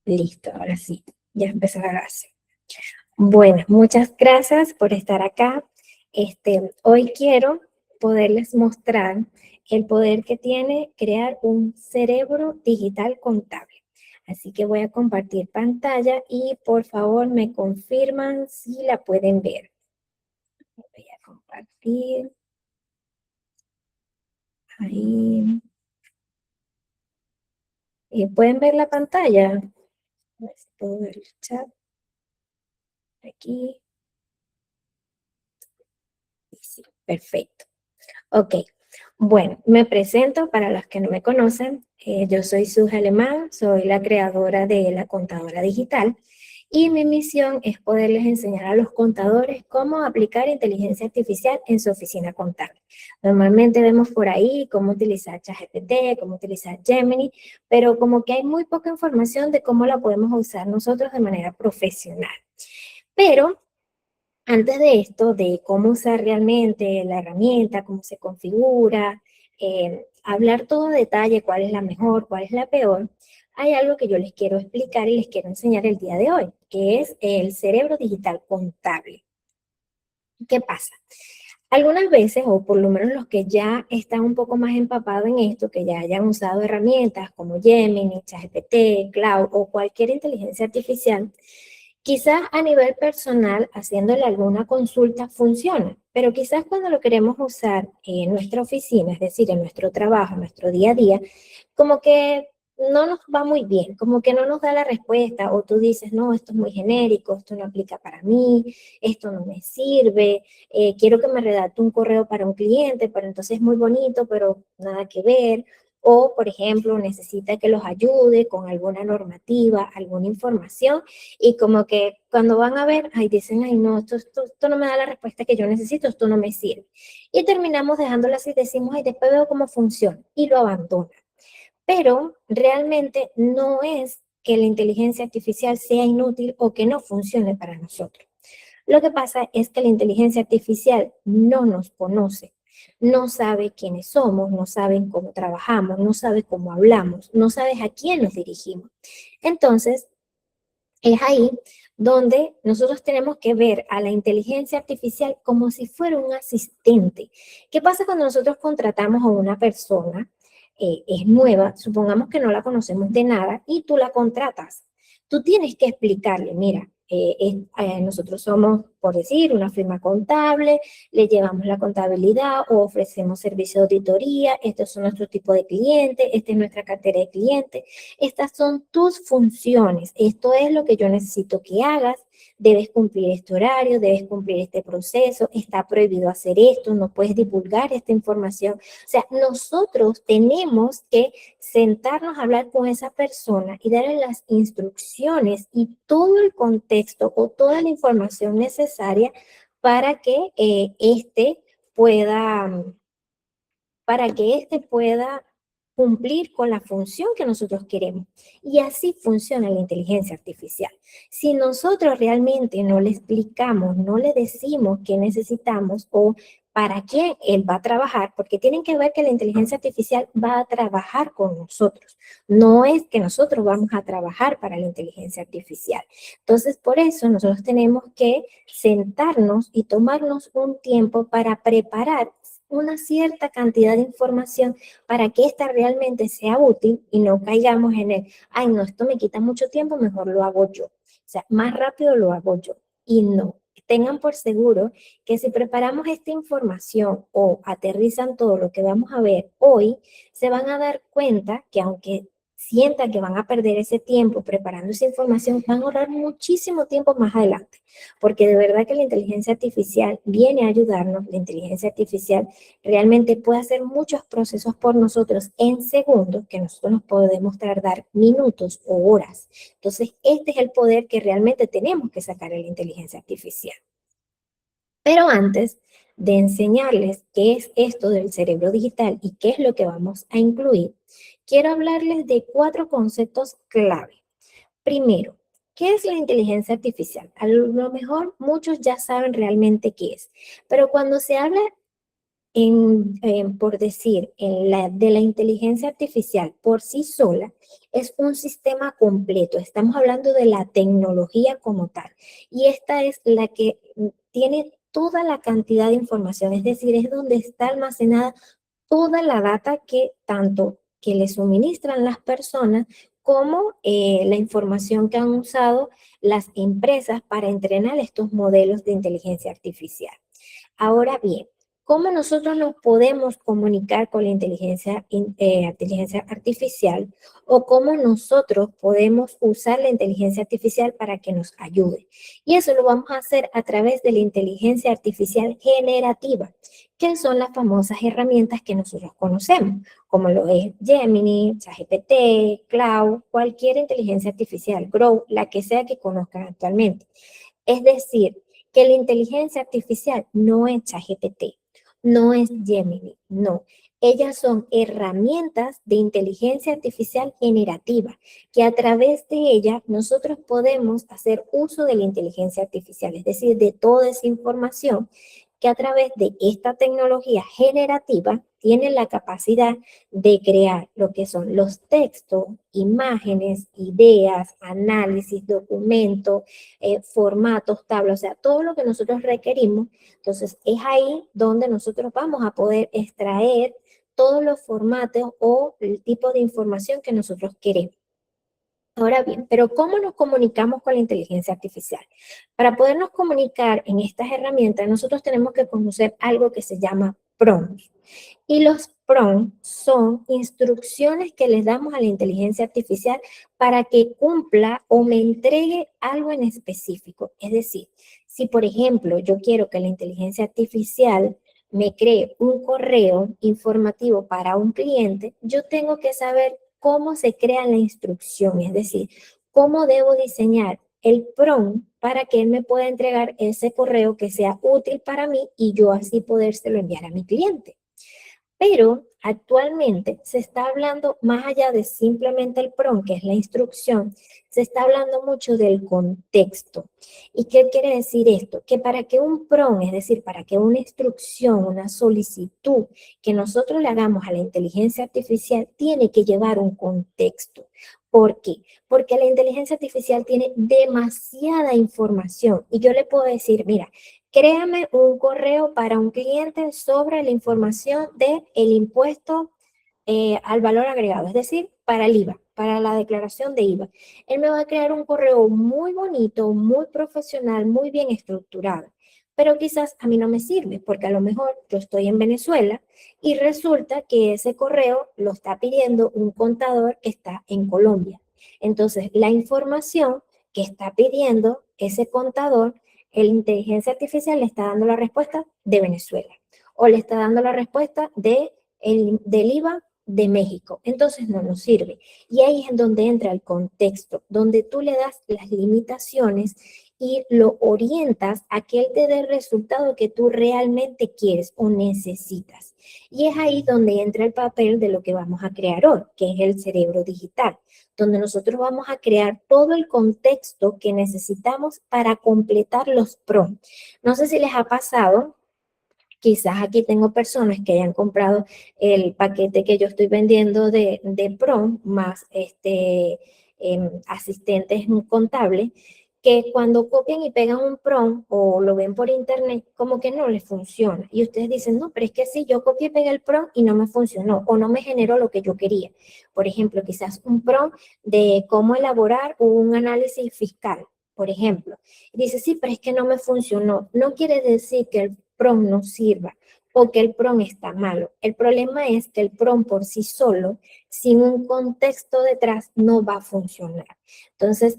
Listo, ahora sí, ya empezó la clase. Bueno, muchas gracias por estar acá. Hoy quiero poderles mostrar el poder que tiene crear un cerebro digital contable. Así que voy a compartir pantalla y por favor me confirman si la pueden ver. Voy a compartir ahí. ¿Pueden ver la pantalla? A ver si puedo ver el chat aquí. Sí, perfecto. Ok, bueno, me presento para los que no me conocen. Yo soy Suja Alemán, soy la creadora de La Contadora Digital y mi misión es poderles enseñar a los contadores cómo aplicar inteligencia artificial en su oficina contable. Normalmente vemos por ahí cómo utilizar ChatGPT, cómo utilizar Gemini, pero como que hay muy poca información de cómo la podemos usar nosotros de manera profesional. Pero antes de esto, de cómo usar realmente la herramienta, cómo se configura, hablar todo en detalle, cuál es la mejor, cuál es la peor, hay algo que yo les quiero explicar y les quiero enseñar el día de hoy, que es el cerebro digital contable. ¿Qué pasa? Algunas veces, o por lo menos los que ya están un poco más empapados en esto, que ya hayan usado herramientas como Gemini, ChatGPT, Cloud o cualquier inteligencia artificial, quizás a nivel personal, haciéndole alguna consulta funciona, pero quizás cuando lo queremos usar en nuestra oficina, es decir, en nuestro trabajo, en nuestro día a día, como que no nos va muy bien, como que no nos da la respuesta, o tú dices, no, esto es muy genérico, esto no aplica para mí, esto no me sirve, quiero que me redacte un correo para un cliente, pero entonces es muy bonito, pero nada que ver. O, por ejemplo, necesita que los ayude con alguna normativa, alguna información, y como que cuando van a ver, ay, dicen, ay, no, esto no me da la respuesta que yo necesito, esto no me sirve. Y terminamos dejándolo así, decimos, ay, después veo cómo funciona, y lo abandonan. Pero realmente no es que la inteligencia artificial sea inútil o que no funcione para nosotros. Lo que pasa es que la inteligencia artificial no nos conoce, no sabe quiénes somos, no sabe cómo trabajamos, no sabe cómo hablamos, no sabe a quién nos dirigimos. Entonces, es ahí donde nosotros tenemos que ver a la inteligencia artificial como si fuera un asistente. ¿Qué pasa cuando nosotros contratamos a una persona? Es nueva, supongamos que no la conocemos de nada y tú la contratas. Tú tienes que explicarle, mira, nosotros somos, por decir, una firma contable, le llevamos la contabilidad o ofrecemos servicio de auditoría, estos son nuestros tipos de clientes, esta es nuestra cartera de clientes. Estas son tus funciones. Esto es lo que yo necesito que hagas. Debes cumplir este horario, debes cumplir este proceso. Está prohibido hacer esto, no puedes divulgar esta información. O sea, nosotros tenemos que sentarnos a hablar con esa persona y darle las instrucciones y todo el contexto o toda la información necesaria para que pueda pueda cumplir con la función que nosotros queremos. Y así funciona la inteligencia artificial. Si nosotros realmente no le explicamos, no le decimos qué necesitamos o para qué él va a trabajar, porque tienen que ver que la inteligencia artificial va a trabajar con nosotros. No es que nosotros vamos a trabajar para la inteligencia artificial. Entonces, por eso nosotros tenemos que sentarnos y tomarnos un tiempo para preparar una cierta cantidad de información para que ésta realmente sea útil y no caigamos en el, ay, no, esto me quita mucho tiempo, mejor lo hago yo. O sea, más rápido lo hago yo. Y no, tengan por seguro que si preparamos esta información o aterrizan todo lo que vamos a ver hoy, se van a dar cuenta que aunque sientan que van a perder ese tiempo preparando esa información, van a ahorrar muchísimo tiempo más adelante, porque de verdad que la inteligencia artificial viene a ayudarnos, la inteligencia artificial realmente puede hacer muchos procesos por nosotros en segundos que nosotros nos podemos tardar minutos o horas. Entonces, este es el poder que realmente tenemos que sacar de la inteligencia artificial. Pero antes de enseñarles qué es esto del cerebro digital y qué es lo que vamos a incluir, quiero hablarles de 4 conceptos clave. Primero, ¿qué es la inteligencia artificial? A lo mejor muchos ya saben realmente qué es, pero cuando se habla por decir, de la inteligencia artificial por sí sola, es un sistema completo. Estamos hablando de la tecnología como tal. Y esta es la que tiene toda la cantidad de información, es decir, es donde está almacenada toda la data que tanto que le suministran las personas como la información que han usado las empresas para entrenar estos modelos de inteligencia artificial. Ahora bien, ¿cómo nosotros nos podemos comunicar con la inteligencia artificial o cómo nosotros podemos usar la inteligencia artificial para que nos ayude? Y eso lo vamos a hacer a través de la inteligencia artificial generativa, que son las famosas herramientas que nosotros conocemos, como lo es Gemini, ChatGPT, Cloud, cualquier inteligencia artificial, Grow, la que sea que conozcan actualmente. Es decir, que la inteligencia artificial no es ChatGPT, no es Gemini, no. Ellas son herramientas de inteligencia artificial generativa, que a través de ellas nosotros podemos hacer uso de la inteligencia artificial, es decir, de toda esa información que a través de esta tecnología generativa tienen la capacidad de crear lo que son los textos, imágenes, ideas, análisis, documentos, formatos, tablas, o sea, todo lo que nosotros requerimos. Entonces, es ahí donde nosotros vamos a poder extraer todos los formatos o el tipo de información que nosotros queremos. Ahora bien, pero ¿cómo nos comunicamos con la inteligencia artificial? Para podernos comunicar en estas herramientas, nosotros tenemos que conocer algo que se llama prompts. Y los prompts son instrucciones que les damos a la inteligencia artificial para que cumpla o me entregue algo en específico. Es decir, si por ejemplo yo quiero que la inteligencia artificial me cree un correo informativo para un cliente, yo tengo que saber cómo se crea la instrucción, es decir, cómo debo diseñar el prompt para que él me pueda entregar ese correo que sea útil para mí y yo así podérselo enviar a mi cliente. Pero actualmente se está hablando más allá de simplemente el prompt, que es la instrucción, se está hablando mucho del contexto. ¿Y qué quiere decir esto? Que para que un prompt, es decir, para que una instrucción, una solicitud que nosotros le hagamos a la inteligencia artificial, tiene que llevar un contexto. ¿Por qué? Porque la inteligencia artificial tiene demasiada información y yo le puedo decir, mira, créame un correo para un cliente sobre la información del impuesto al valor agregado, es decir, para el IVA, para la declaración de IVA. Él me va a crear un correo muy bonito, muy profesional, muy bien estructurado, pero quizás a mí no me sirve porque a lo mejor yo estoy en Venezuela y resulta que ese correo lo está pidiendo un contador que está en Colombia. Entonces, la información que está pidiendo ese contador, la inteligencia artificial le está dando la respuesta de Venezuela o le está dando la respuesta del IVA de México. Entonces no nos sirve. Y ahí es en donde entra el contexto, donde tú le das las limitaciones y lo orientas a que él te dé el resultado que tú realmente quieres o necesitas. Y es ahí donde entra el papel de lo que vamos a crear hoy, que es el cerebro digital, donde nosotros vamos a crear todo el contexto que necesitamos para completar los prompts. No sé si les ha pasado. Quizás aquí tengo personas que hayan comprado el paquete que yo estoy vendiendo de PROM más asistentes contables, que cuando copian y pegan un PROM o lo ven por internet, como que no les funciona. Y ustedes dicen, no, pero es que sí, yo copié y pegué el PROM y no me funcionó o no me generó lo que yo quería. Por ejemplo, quizás un PROM de cómo elaborar un análisis fiscal, por ejemplo. Dice, sí, pero es que no me funcionó. No quiere decir que el PROM no sirva o que el PROM está malo. El problema es que el PROM por sí solo, sin un contexto detrás, no va a funcionar. Entonces,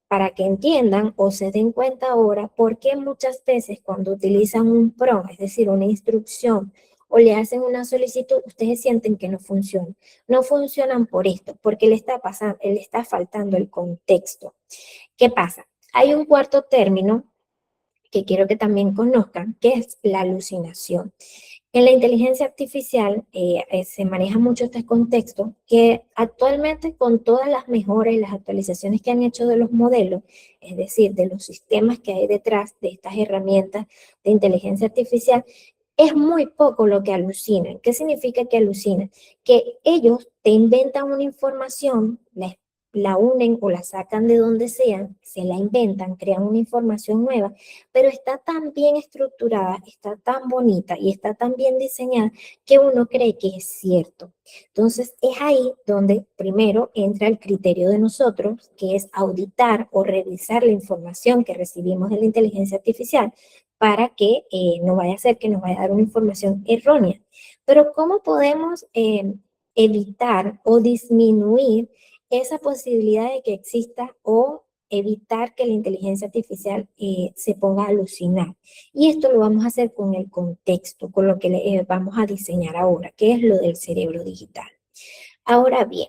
para que entiendan o se den cuenta ahora por qué muchas veces cuando utilizan un PROM, es decir, una instrucción, o le hacen una solicitud, ustedes sienten que no funciona. No funcionan por esto, porque le está faltando el contexto. ¿Qué pasa? Hay un cuarto término que quiero que también conozcan, que es la alucinación. En la inteligencia artificial se maneja mucho este contexto que actualmente con todas las mejoras y las actualizaciones que han hecho de los modelos, es decir, de los sistemas que hay detrás de estas herramientas de inteligencia artificial, es muy poco lo que alucinan. ¿Qué significa que alucinan? Que ellos te inventan una información, la unen o la sacan de donde sea, se la inventan, crean una información nueva, pero está tan bien estructurada, está tan bonita y está tan bien diseñada que uno cree que es cierto. Entonces es ahí donde primero entra el criterio de nosotros, que es auditar o revisar la información que recibimos de la inteligencia artificial para que no vaya a ser que nos vaya a dar una información errónea. Pero ¿cómo podemos evitar o disminuir esa posibilidad de que exista o evitar que la inteligencia artificial se ponga a alucinar? Y esto lo vamos a hacer con el contexto, con lo que vamos a diseñar ahora, que es lo del cerebro digital. Ahora bien,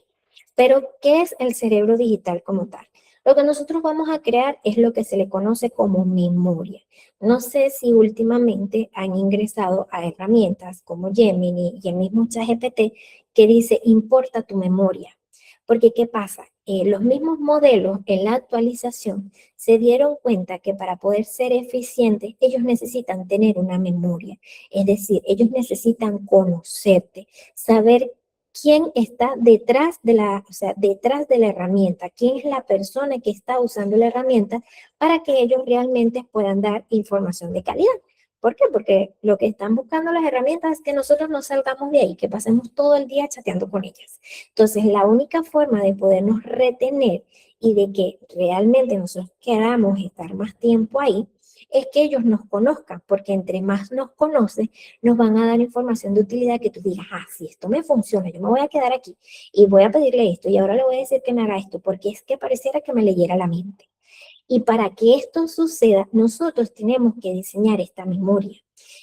pero ¿qué es el cerebro digital como tal? Lo que nosotros vamos a crear es lo que se le conoce como memoria. No sé si últimamente han ingresado a herramientas como Gemini y el mismo ChatGPT que dice importa tu memoria. Porque ¿qué pasa? Los mismos modelos en la actualización se dieron cuenta que para poder ser eficientes ellos necesitan tener una memoria. Es decir, ellos necesitan conocerte, saber quién está detrás de o sea, detrás de la herramienta, quién es la persona que está usando la herramienta para que ellos realmente puedan dar información de calidad. ¿Por qué? Porque lo que están buscando las herramientas es que nosotros no salgamos de ahí, que pasemos todo el día chateando con ellas. Entonces, la única forma de podernos retener y de que realmente nosotros queramos estar más tiempo ahí es que ellos nos conozcan, porque entre más nos conocen, nos van a dar información de utilidad que tú digas, ah, si esto me funciona, yo me voy a quedar aquí y voy a pedirle esto y ahora le voy a decir que me haga esto, porque es que pareciera que me leyera la mente. Y para que esto suceda, nosotros tenemos que diseñar esta memoria.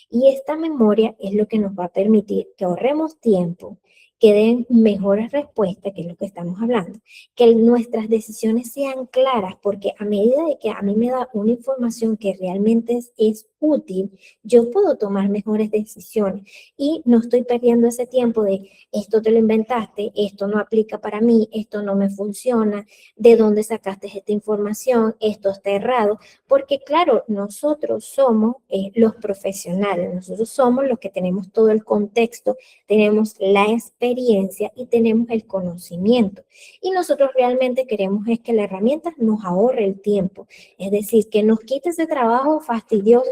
Y esta memoria es lo que nos va a permitir que ahorremos tiempo, que den mejores respuestas, que es lo que estamos hablando, que nuestras decisiones sean claras, porque a medida de que a mí me da una información que realmente es útil, yo puedo tomar mejores decisiones y no estoy perdiendo ese tiempo de esto te lo inventaste, esto no aplica para mí, esto no me funciona, de dónde sacaste esta información, esto está errado, porque claro, nosotros somos los profesionales, nosotros somos los que tenemos todo el contexto, tenemos la experiencia y tenemos el conocimiento. Y nosotros realmente queremos es que la herramienta nos ahorre el tiempo, es decir, que nos quite ese trabajo fastidioso,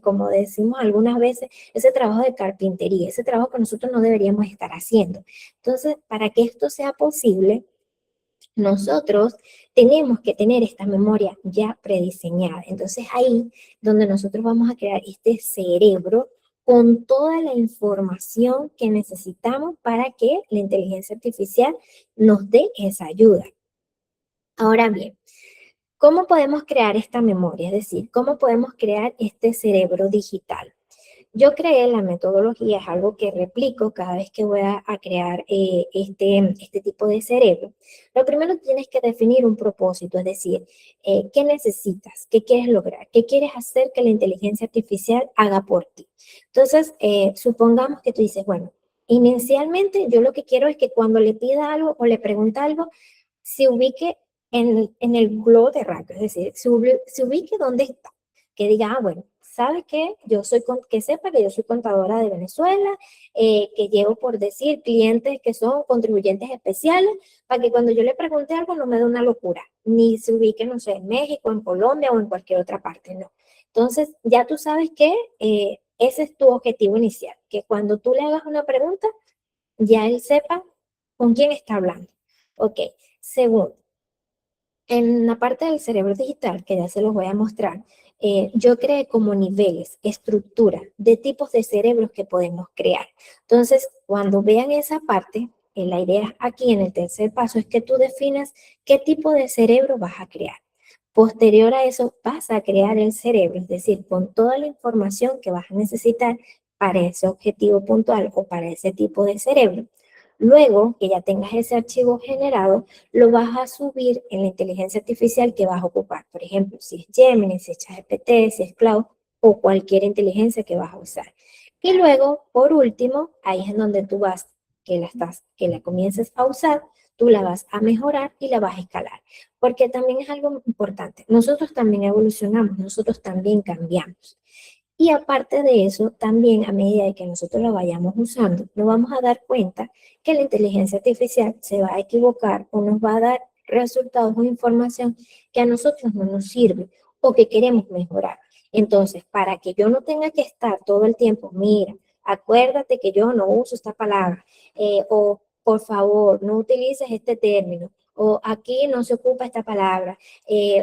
como decimos algunas veces, ese trabajo de carpintería, ese trabajo que nosotros no deberíamos estar haciendo. Entonces, para que esto sea posible, nosotros tenemos que tener esta memoria ya prediseñada. Entonces ahí donde nosotros vamos a crear este cerebro con toda la información que necesitamos para que la inteligencia artificial nos dé esa ayuda. Ahora bien, ¿cómo podemos crear esta memoria? Es decir, ¿cómo podemos crear este cerebro digital? Yo creé la metodología, es algo que replico cada vez que voy a crear este tipo de cerebro. Lo primero tienes que definir un propósito, es decir, ¿qué necesitas? ¿Qué quieres lograr? ¿Qué quieres hacer que la inteligencia artificial haga por ti? Entonces, supongamos que tú dices, bueno, inicialmente yo lo que quiero es que cuando le pida algo o le pregunte algo, se ubique en el globo terráqueo, es decir, se ubique donde está, que diga, ah, bueno, ¿sabe qué? Que sepa que yo soy contadora de Venezuela, que llevo por decir clientes que son contribuyentes especiales, para que cuando yo le pregunte algo no me dé una locura, ni se ubique, no sé, en México, en Colombia o en cualquier otra parte, no. Entonces, ya tú sabes que ese es tu objetivo inicial, que cuando tú le hagas una pregunta, ya él sepa con quién está hablando. Ok, segundo, en la parte del cerebro digital, que ya se los voy a mostrar, yo creé como niveles, estructura de tipos de cerebros que podemos crear. Entonces, cuando vean esa parte, la idea aquí en el tercer paso es que tú definas qué tipo de cerebro vas a crear. Posterior a eso, vas a crear el cerebro, es decir, con toda la información que vas a necesitar para ese objetivo puntual o para ese tipo de cerebro. Luego que ya tengas ese archivo generado, lo vas a subir en la inteligencia artificial que vas a ocupar. Por ejemplo, si es Gemini, si es ChatGPT, si es Cloud o cualquier inteligencia que vas a usar. Y luego, por último, ahí es en donde tú vas, que la comiences a usar, tú la vas a mejorar y la vas a escalar. Porque también es algo importante. Nosotros también evolucionamos, nosotros también cambiamos. Y aparte de eso, también a medida de que nosotros lo vayamos usando, nos vamos a dar cuenta que la inteligencia artificial se va a equivocar o nos va a dar resultados o información que a nosotros no nos sirve o que queremos mejorar. Entonces, para que yo no tenga que estar todo el tiempo, mira, acuérdate que yo no uso esta palabra, o por favor, no utilices este término, o aquí no se ocupa esta palabra,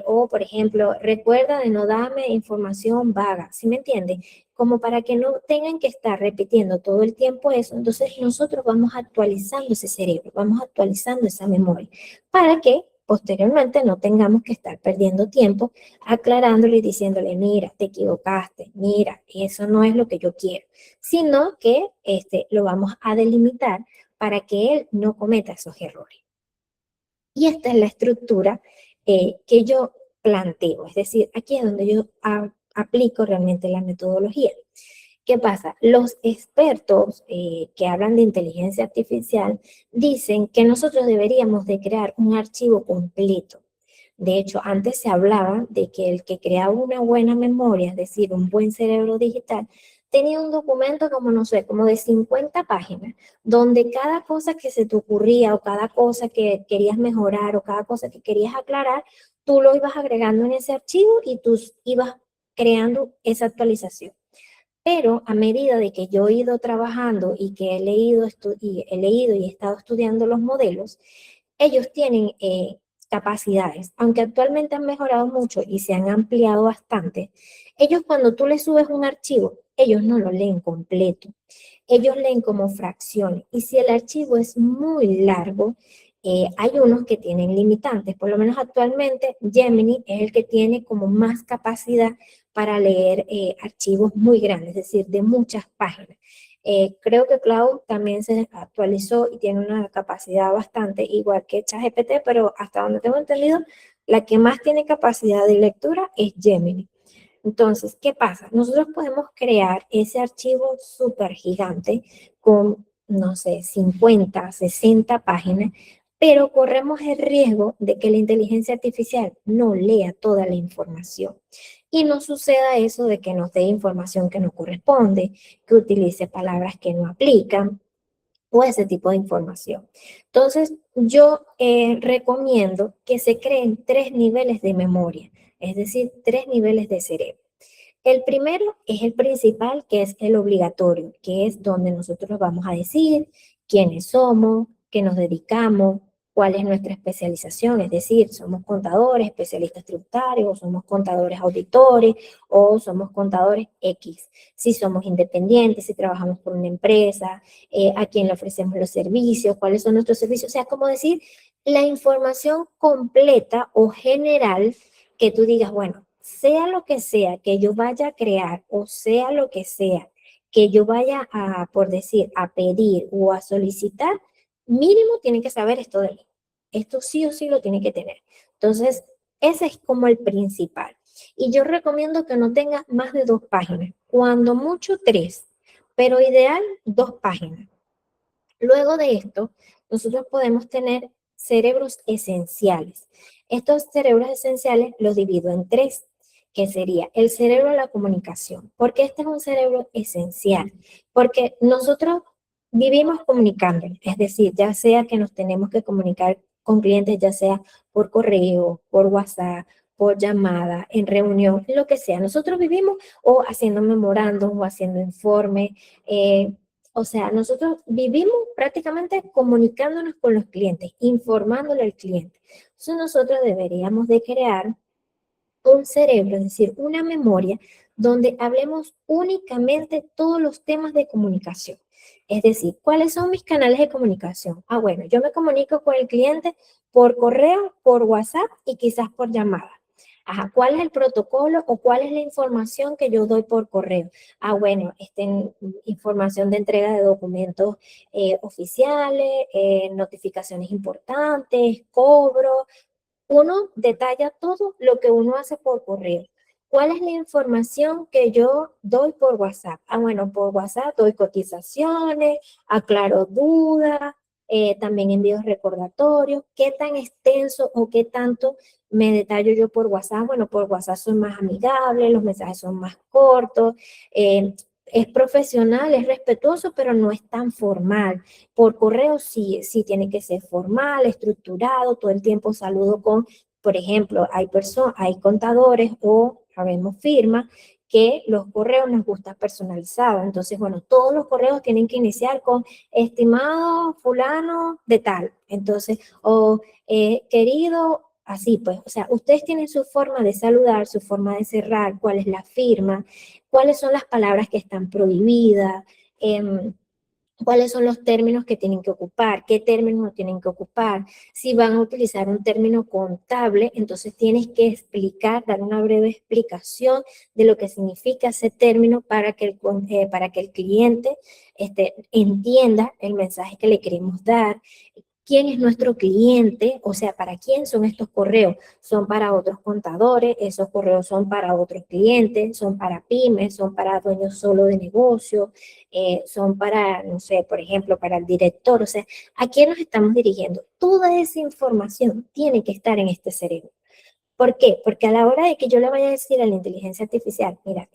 o por ejemplo, recuerda de no darme información vaga, ¿sí me entiendes? Como para que no tengan que estar repitiendo todo el tiempo eso, entonces nosotros vamos actualizando ese cerebro, vamos actualizando esa memoria, para que posteriormente no tengamos que estar perdiendo tiempo aclarándole y diciéndole, mira, te equivocaste, mira, eso no es lo que yo quiero, sino que lo vamos a delimitar para que él no cometa esos errores. Y esta es la estructura que yo planteo, es decir, aquí es donde yo aplico realmente la metodología. ¿Qué pasa? Los expertos que hablan de inteligencia artificial dicen que nosotros deberíamos de crear un archivo completo. De hecho, antes se hablaba de que el que creaba una buena memoria, es decir, un buen cerebro digital, tenía un documento como, no sé, como de 50 páginas, donde cada cosa que se te ocurría o cada cosa que querías mejorar o cada cosa que querías aclarar, tú lo ibas agregando en ese archivo y tú ibas creando esa actualización. Pero a medida de que yo he ido trabajando y que he leído y he estado estudiando los modelos, ellos tienen capacidades, aunque actualmente han mejorado mucho y se han ampliado bastante, ellos cuando tú les subes un archivo, ellos no lo leen completo, ellos leen como fracciones y si el archivo es muy largo, hay unos que tienen limitantes, por lo menos actualmente Gemini es el que tiene como más capacidad para leer archivos muy grandes, es decir, de muchas páginas. Creo que Cloud también se actualizó y tiene una capacidad bastante igual que ChatGPT, pero hasta donde tengo entendido, la que más tiene capacidad de lectura es Gemini. Entonces, ¿qué pasa? Nosotros podemos crear ese archivo súper gigante con, no sé, 50, 60 páginas, pero corremos el riesgo de que la inteligencia artificial no lea toda la información. Y no suceda eso de que nos dé información que no corresponde, que utilice palabras que no aplican o ese tipo de información. Entonces, yo recomiendo que se creen 3 niveles de memoria, es decir, 3 niveles de cerebro. El primero es el principal, que es el obligatorio, que es donde nosotros vamos a decir quiénes somos, qué nos dedicamos, cuál es nuestra especialización, es decir, somos contadores, especialistas tributarios, o somos contadores auditores, o somos contadores X. Si somos independientes, si trabajamos por una empresa, a quién le ofrecemos los servicios, cuáles son nuestros servicios, o sea, como decir, la información completa o general que tú digas, bueno, sea lo que sea que yo vaya a crear o sea lo que sea que yo vaya a, por decir, a pedir o a solicitar, mínimo tiene que saber esto de mí. Esto sí o sí lo tiene que tener. Entonces, ese es como el principal. Y yo recomiendo que no tenga más de 2 páginas, cuando mucho 3, pero ideal 2 páginas. Luego de esto, nosotros podemos tener cerebros esenciales. Estos cerebros esenciales los divido en 3, que sería el cerebro de la comunicación. Porque este es un cerebro esencial, porque nosotros vivimos comunicando, es decir, ya sea que nos tenemos que comunicar con clientes, ya sea por correo, por WhatsApp, por llamada, en reunión, lo que sea. Nosotros vivimos o haciendo memorándum o haciendo informe, o sea, nosotros vivimos prácticamente comunicándonos con los clientes, informándole al cliente. Entonces nosotros deberíamos de crear un cerebro, es decir, una memoria donde hablemos únicamente todos los temas de comunicación. Es decir, ¿cuáles son mis canales de comunicación? Ah, bueno, yo me comunico con el cliente por correo, por WhatsApp y quizás por llamada. Ajá, ¿cuál es el protocolo o cuál es la información que yo doy por correo? Ah, bueno, información de entrega de documentos oficiales, notificaciones importantes, cobro, uno detalla todo lo que uno hace por correo. ¿Cuál es la información que yo doy por WhatsApp? Ah, bueno, por WhatsApp doy cotizaciones, aclaro dudas, también envío recordatorios, qué tan extenso o qué tanto me detallo yo por WhatsApp? Bueno, por WhatsApp son más amigables, los mensajes son más cortos, es profesional, es respetuoso, pero no es tan formal. Por correo sí, sí tiene que ser formal, estructurado, todo el tiempo saludo con, por ejemplo, hay contadores o sabemos firmas que los correos nos gusta personalizados. Entonces, bueno, todos los correos tienen que iniciar con estimado fulano de tal. Entonces, o querido, así pues. O sea, ustedes tienen su forma de saludar, su forma de cerrar, cuál es la firma, cuáles son las palabras que están prohibidas, cuáles son los términos que tienen que ocupar, qué términos no tienen que ocupar. Si van a utilizar un término contable, entonces tienes que explicar, dar una breve explicación de lo que significa ese término para que el cliente entienda el mensaje que le queremos dar. ¿Quién es nuestro cliente? O sea, ¿para quién son estos correos? ¿Son para otros contadores? ¿Esos correos son para otros clientes? ¿Son para pymes? ¿Son para dueños solo de negocio? ¿Son para, no sé, por ejemplo, para el director? O sea, ¿a quién nos estamos dirigiendo? Toda esa información tiene que estar en este cerebro. ¿Por qué? Porque a la hora de que yo le vaya a decir a la inteligencia artificial, mira,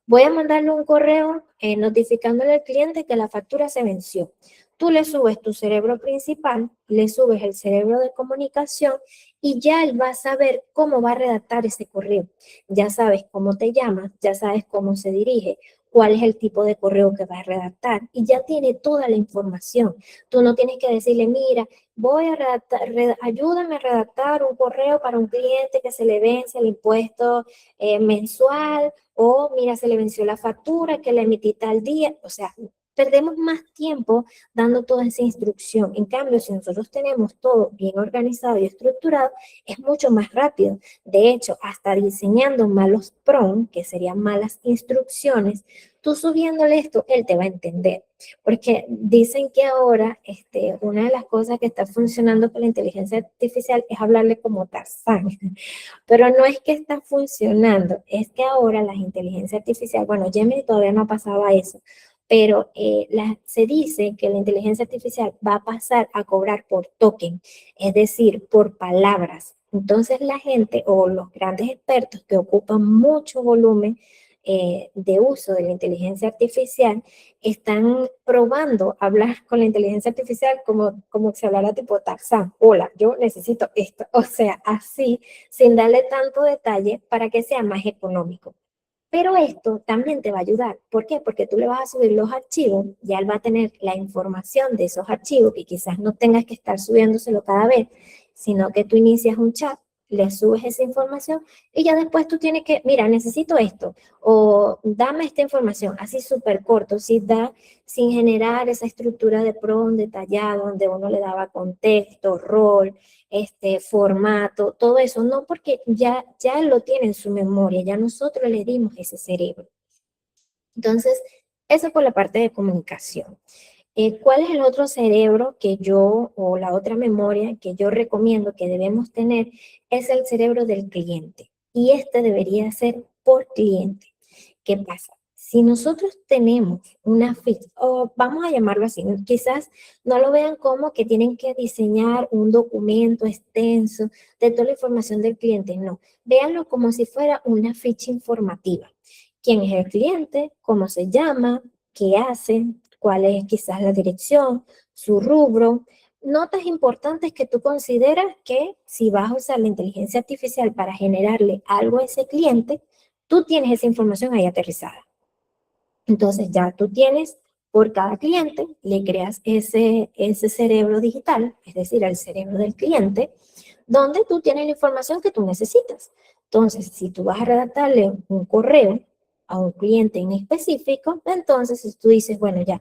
voy a mandarle un correo notificándole al cliente que la factura se venció. Tú le subes tu cerebro principal, le subes el cerebro de comunicación y ya él va a saber cómo va a redactar ese correo. Ya sabes cómo te llamas, ya sabes cómo se dirige, cuál es el tipo de correo que va a redactar y ya tiene toda la información. Tú no tienes que decirle, mira, voy a redactar, ayúdame a redactar un correo para un cliente que se le vence el impuesto mensual o mira, se le venció la factura que le emití tal día. O sea, perdemos más tiempo dando toda esa instrucción. En cambio, si nosotros tenemos todo bien organizado y estructurado, es mucho más rápido. De hecho, hasta diseñando malos prompts, que serían malas instrucciones, tú subiéndole esto, él te va a entender. Porque dicen que ahora una de las cosas que está funcionando con la inteligencia artificial es hablarle como Tarzán. Pero no es que está funcionando, es que ahora las inteligencias artificiales, bueno, Gemini todavía no ha pasado a eso, pero se dice que la inteligencia artificial va a pasar a cobrar por token, es decir, por palabras. Entonces la gente o los grandes expertos que ocupan mucho volumen de uso de la inteligencia artificial están probando hablar con la inteligencia artificial como si hablara tipo Tarzán. Hola, yo necesito esto. O sea, así, sin darle tanto detalle para que sea más económico. Pero esto también te va a ayudar. ¿Por qué? Porque tú le vas a subir los archivos, ya él va a tener la información de esos archivos, que quizás no tengas que estar subiéndoselo cada vez, sino que tú inicias un chat, le subes esa información y ya después tú tienes que, mira, necesito esto, o dame esta información, así súper corto, sin generar esa estructura de prompt detallado, donde uno le daba contexto, rol, formato, todo eso, no porque ya lo tiene en su memoria, ya nosotros le dimos ese cerebro. Entonces, eso por la parte de comunicación. ¿Cuál es el otro cerebro o la otra memoria que yo recomiendo que debemos tener? Es el cerebro del cliente. Y este debería ser por cliente. ¿Qué pasa? Si nosotros tenemos una ficha, o vamos a llamarlo así, quizás no lo vean como que tienen que diseñar un documento extenso de toda la información del cliente, no. Véanlo como si fuera una ficha informativa. ¿Quién es el cliente? ¿Cómo se llama? ¿Qué hace? ¿Cuál es quizás la dirección? ¿Su rubro? Notas importantes que tú consideras que si vas a usar la inteligencia artificial para generarle algo a ese cliente, tú tienes esa información ahí aterrizada. Entonces ya tú tienes por cada cliente, le creas ese cerebro digital, es decir, el cerebro del cliente, donde tú tienes la información que tú necesitas. Entonces, si tú vas a redactarle un correo a un cliente en específico, entonces si tú dices, bueno, ya,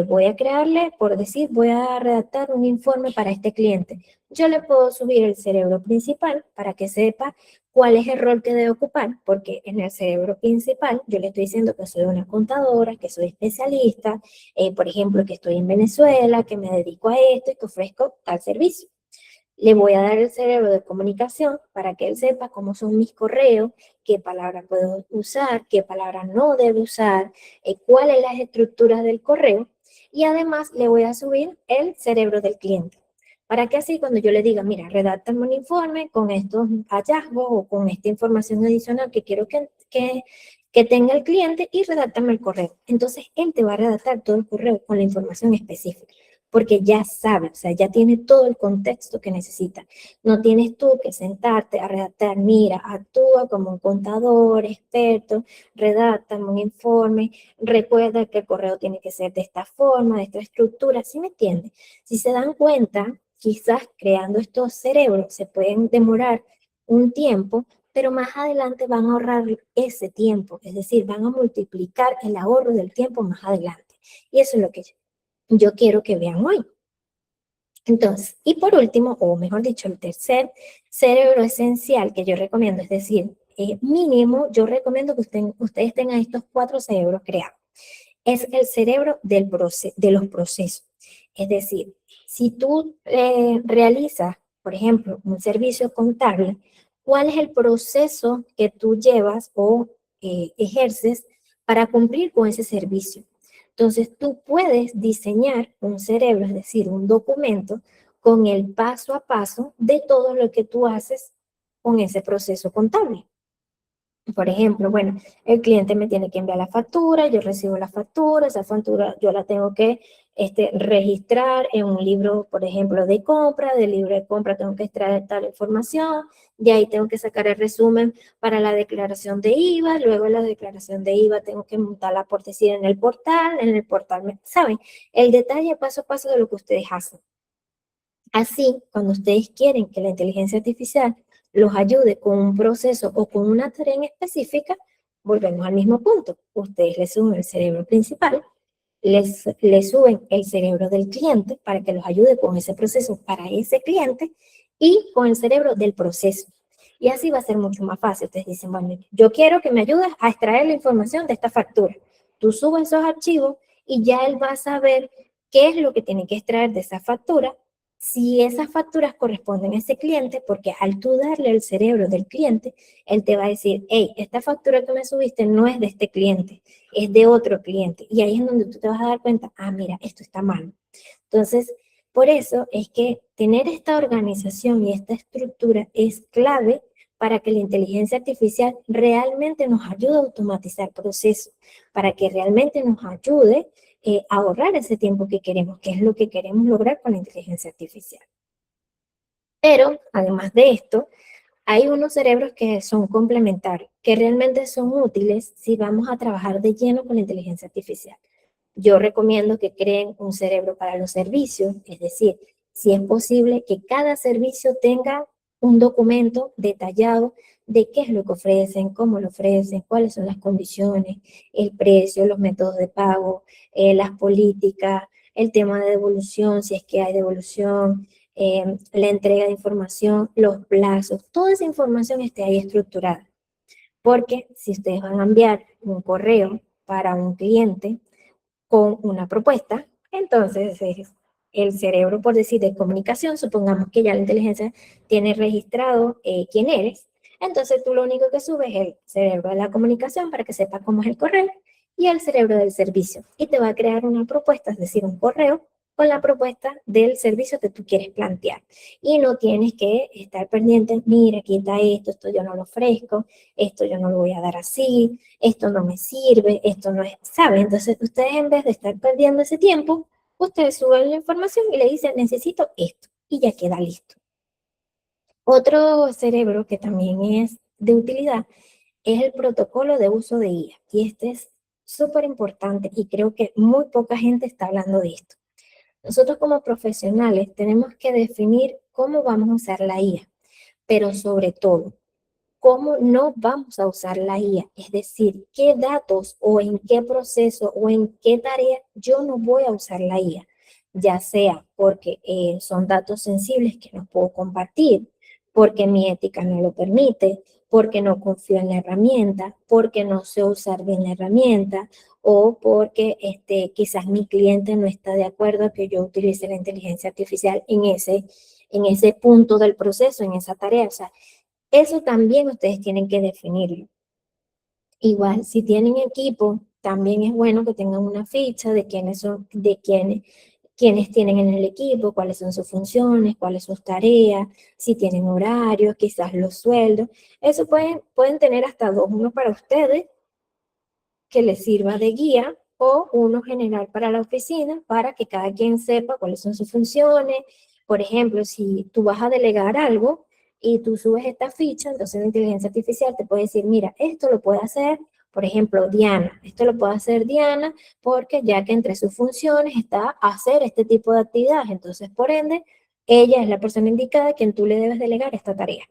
voy a crearle, por decir, voy a redactar un informe para este cliente. Yo le puedo subir el cerebro principal para que sepa cuál es el rol que debe ocupar, porque en el cerebro principal yo le estoy diciendo que soy una contadora, que soy especialista, por ejemplo, que estoy en Venezuela, que me dedico a esto y que ofrezco tal servicio. Le voy a dar el cerebro de comunicación para que él sepa cómo son mis correos, qué palabras puedo usar, qué palabras no debe usar, cuáles son las estructuras del correo. Y además le voy a subir el cerebro del cliente para que así cuando yo le diga, mira, redáctame un informe con estos hallazgos o con esta información adicional que quiero que tenga el cliente y redáctame el correo. Entonces, él te va a redactar todo el correo con la información específica, porque ya sabe, o sea, ya tiene todo el contexto que necesita. No tienes tú que sentarte a redactar, mira, actúa como un contador, experto, redáctame un informe, recuerda que el correo tiene que ser de esta forma, de esta estructura, ¿sí me entiendes? Si se dan cuenta, quizás creando estos cerebros se pueden demorar un tiempo, pero más adelante van a ahorrar ese tiempo, es decir, van a multiplicar el ahorro del tiempo más adelante. Y eso es lo que yo quiero que vean hoy. Entonces, y por último, o mejor dicho, el tercer cerebro esencial que yo recomiendo, es decir, mínimo, yo recomiendo que ustedes tengan estos 4 cerebros creados. Es el cerebro de los procesos. Es decir, si tú realizas, por ejemplo, un servicio contable, ¿cuál es el proceso que tú llevas o ejerces para cumplir con ese servicio? Entonces, tú puedes diseñar un cerebro, es decir, un documento con el paso a paso de todo lo que tú haces con ese proceso contable. Por ejemplo, bueno, el cliente me tiene que enviar la factura, yo recibo la factura, esa factura yo la tengo que registrar en un libro, por ejemplo, de compra, del libro de compra tengo que extraer tal información, de ahí tengo que sacar el resumen para la declaración de IVA, luego la declaración de IVA tengo que montarla por decir en el portal, ¿saben? El detalle paso a paso de lo que ustedes hacen. Así, cuando ustedes quieren que la inteligencia artificial los ayude con un proceso o con una tarea en específica, volvemos al mismo punto. Ustedes le suben el cerebro principal, le suben el cerebro del cliente para que los ayude con ese proceso para ese cliente y con el cerebro del proceso. Y así va a ser mucho más fácil. Ustedes dicen, bueno, yo quiero que me ayudes a extraer la información de esta factura. Tú subes esos archivos y ya él va a saber qué es lo que tiene que extraer de esa factura, si esas facturas corresponden a ese cliente, porque al tú darle el cerebro del cliente, él te va a decir, hey, esta factura que me subiste no es de este cliente, es de otro cliente. Y ahí es donde tú te vas a dar cuenta, ah, mira, esto está mal. Entonces, por eso es que tener esta organización y esta estructura es clave para que la inteligencia artificial realmente nos ayude a automatizar procesos, para que realmente nos ayude ahorrar ese tiempo que queremos, que es lo que queremos lograr con la inteligencia artificial. Pero, además de esto, hay unos cerebros que son complementarios, que realmente son útiles si vamos a trabajar de lleno con la inteligencia artificial. Yo recomiendo que creen un cerebro para los servicios, es decir, si es posible que cada servicio tenga un documento detallado de qué es lo que ofrecen, cómo lo ofrecen, cuáles son las condiciones, el precio, los métodos de pago, las políticas, el tema de devolución, si es que hay devolución, la entrega de información, los plazos, toda esa información esté ahí estructurada. Porque si ustedes van a enviar un correo para un cliente, con una propuesta, entonces el cerebro, por decir, de comunicación, supongamos que ya la inteligencia tiene registrado quién eres, entonces tú lo único que subes es el cerebro de la comunicación para que sepa cómo es el correo y el cerebro del servicio. Y te va a crear una propuesta, es decir, un correo con la propuesta del servicio que tú quieres plantear. Y no tienes que estar pendiente, mira, aquí está esto yo no lo ofrezco, esto yo no lo voy a dar así, esto no me sirve, esto no es, ¿sabe? Entonces, ustedes en vez de estar perdiendo ese tiempo, ustedes suben la información y le dicen, necesito esto, y ya queda listo. Otro cerebro que también es de utilidad es el protocolo de uso de IA, y este es súper importante y creo que muy poca gente está hablando de esto. Nosotros como profesionales tenemos que definir cómo vamos a usar la IA, pero sobre todo, cómo no vamos a usar la IA, es decir, qué datos o en qué proceso o en qué tarea yo no voy a usar la IA, ya sea porque son datos sensibles que no puedo compartir, porque mi ética no lo permite, porque no confío en la herramienta, porque no sé usar bien la herramienta o porque quizás mi cliente no está de acuerdo a que yo utilice la inteligencia artificial en ese punto del proceso, en esa tarea. O sea, eso también ustedes tienen que definirlo. Igual, si tienen equipo, también es bueno que tengan una ficha de quiénes son, quiénes tienen en el equipo, cuáles son sus funciones, cuáles son sus tareas, si tienen horarios, quizás los sueldos. Eso pueden tener hasta dos, uno para ustedes que les sirva de guía o uno general para la oficina para que cada quien sepa cuáles son sus funciones. Por ejemplo, si tú vas a delegar algo y tú subes esta ficha, entonces la inteligencia artificial te puede decir, mira, esto lo puede hacer, por ejemplo, Diana, esto lo puede hacer Diana porque ya que entre sus funciones está hacer este tipo de actividades, entonces por ende, ella es la persona indicada a quien tú le debes delegar esta tarea.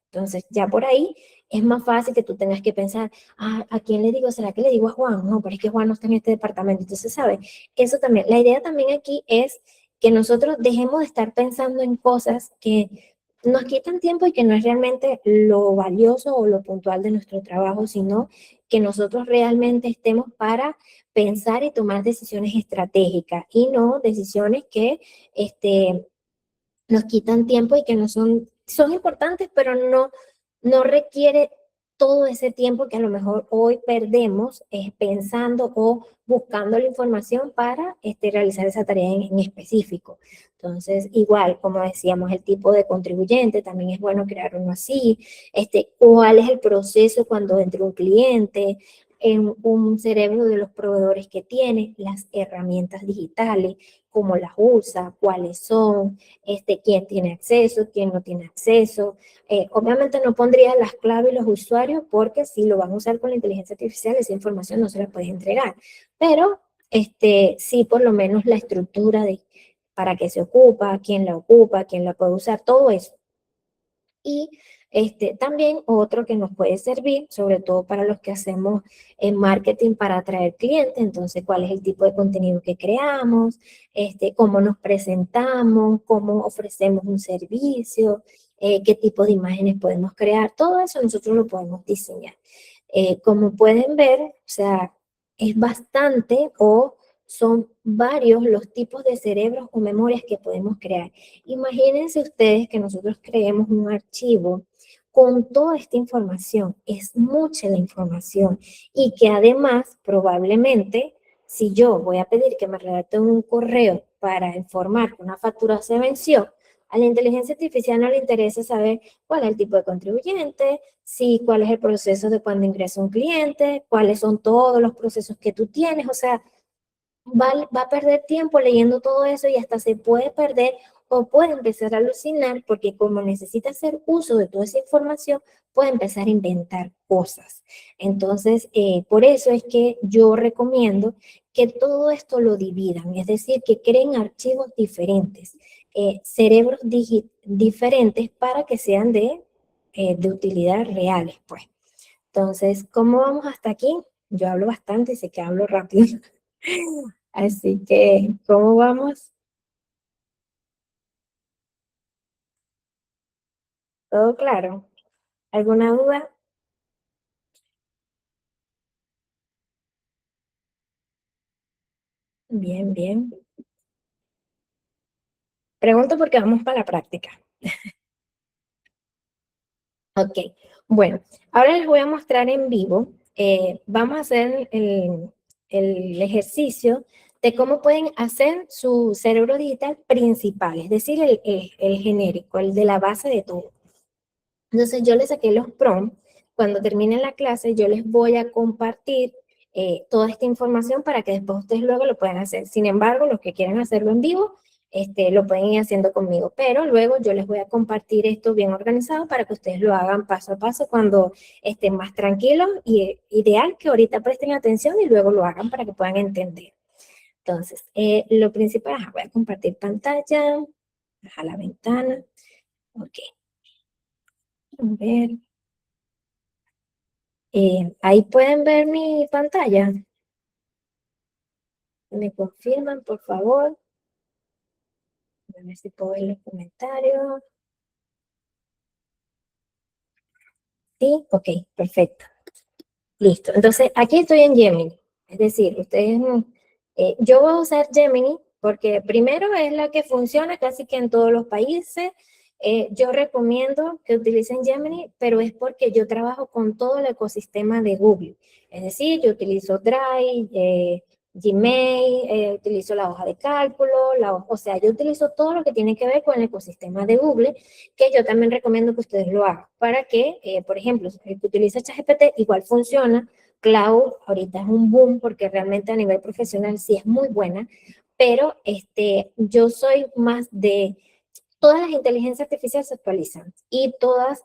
Entonces, ya por ahí es más fácil que tú tengas que pensar, ah, ¿a quién le digo? ¿Será que le digo a Juan? No, pero es que Juan no está en este departamento. Entonces, ¿sabes? Eso también, la idea también aquí es que nosotros dejemos de estar pensando en cosas que nos quitan tiempo y que no es realmente lo valioso o lo puntual de nuestro trabajo, sino que nosotros realmente estemos para pensar y tomar decisiones estratégicas y no decisiones que nos quitan tiempo y que no son importantes, pero no requiere todo ese tiempo que a lo mejor hoy perdemos pensando o buscando la información para realizar esa tarea en específico. Entonces, igual, como decíamos, el tipo de contribuyente, también es bueno crear uno así, cuál es el proceso cuando entra un cliente, en un cerebro de los proveedores que tiene, las herramientas digitales, cómo las usa, cuáles son, quién tiene acceso, quién no tiene acceso. Obviamente no pondría las claves y los usuarios porque si lo van a usar con la inteligencia artificial, esa información no se la puedes entregar. Pero sí por lo menos la estructura de para qué se ocupa, quién la puede usar, todo eso. Y también otro que nos puede servir, sobre todo para los que hacemos marketing para atraer clientes, entonces cuál es el tipo de contenido que creamos, cómo nos presentamos, cómo ofrecemos un servicio, qué tipo de imágenes podemos crear, todo eso nosotros lo podemos diseñar. Como pueden ver, o sea, es bastante o son varios los tipos de cerebros o memorias que podemos crear. Imagínense ustedes que nosotros creemos un archivo con toda esta información, es mucha la información y que además probablemente si yo voy a pedir que me redacten un correo para informar que una factura se venció, a la inteligencia artificial no le interesa saber cuál es el tipo de contribuyente, si cuál es el proceso de cuando ingresa un cliente, cuáles son todos los procesos que tú tienes, o sea, va a perder tiempo leyendo todo eso y hasta se puede perder o puede empezar a alucinar porque como necesita hacer uso de toda esa información, puede empezar a inventar cosas. Entonces, por eso es que yo recomiendo que todo esto lo dividan, es decir, que creen archivos diferentes, cerebros diferentes para que sean de utilidad reales, pues. Entonces, ¿cómo vamos hasta aquí? Yo hablo bastante y sé que hablo rápido. Así que, ¿cómo vamos? ¿Todo claro? ¿Alguna duda? Bien, bien. Pregunto porque vamos para la práctica. Ok, bueno, ahora les voy a mostrar en vivo. Vamos a hacer el ejercicio de cómo pueden hacer su cerebro digital principal, es decir, el genérico, el de la base de todo. Entonces yo les saqué los prompts. Cuando termine la clase yo les voy a compartir toda esta información para que después ustedes luego lo puedan hacer. Sin embargo, los que quieran hacerlo en vivo, lo pueden ir haciendo conmigo. Pero luego yo les voy a compartir esto bien organizado para que ustedes lo hagan paso a paso cuando estén más tranquilos. Y ideal que ahorita presten atención y luego lo hagan para que puedan entender. Entonces, lo principal, voy a compartir pantalla, a la ventana. Ok, a ver. Ahí pueden ver mi pantalla. ¿Me confirman, por favor? A ver si puedo ver los comentarios. Sí, ok, perfecto. Listo. Entonces, aquí estoy en Gemini. Es decir, ustedes, yo voy a usar Gemini porque primero es la que funciona casi que en todos los países. Yo recomiendo que utilicen Gemini, pero es porque yo trabajo con todo el ecosistema de Google. Es decir, yo utilizo Drive, Gmail, utilizo la hoja de cálculo, o sea, yo utilizo todo lo que tiene que ver con el ecosistema de Google, que yo también recomiendo que ustedes lo hagan, para que, por ejemplo, el que utiliza ChatGPT igual funciona. Cloud ahorita es un boom porque realmente a nivel profesional sí es muy buena, pero yo soy más de todas las inteligencias artificiales se actualizan y todas,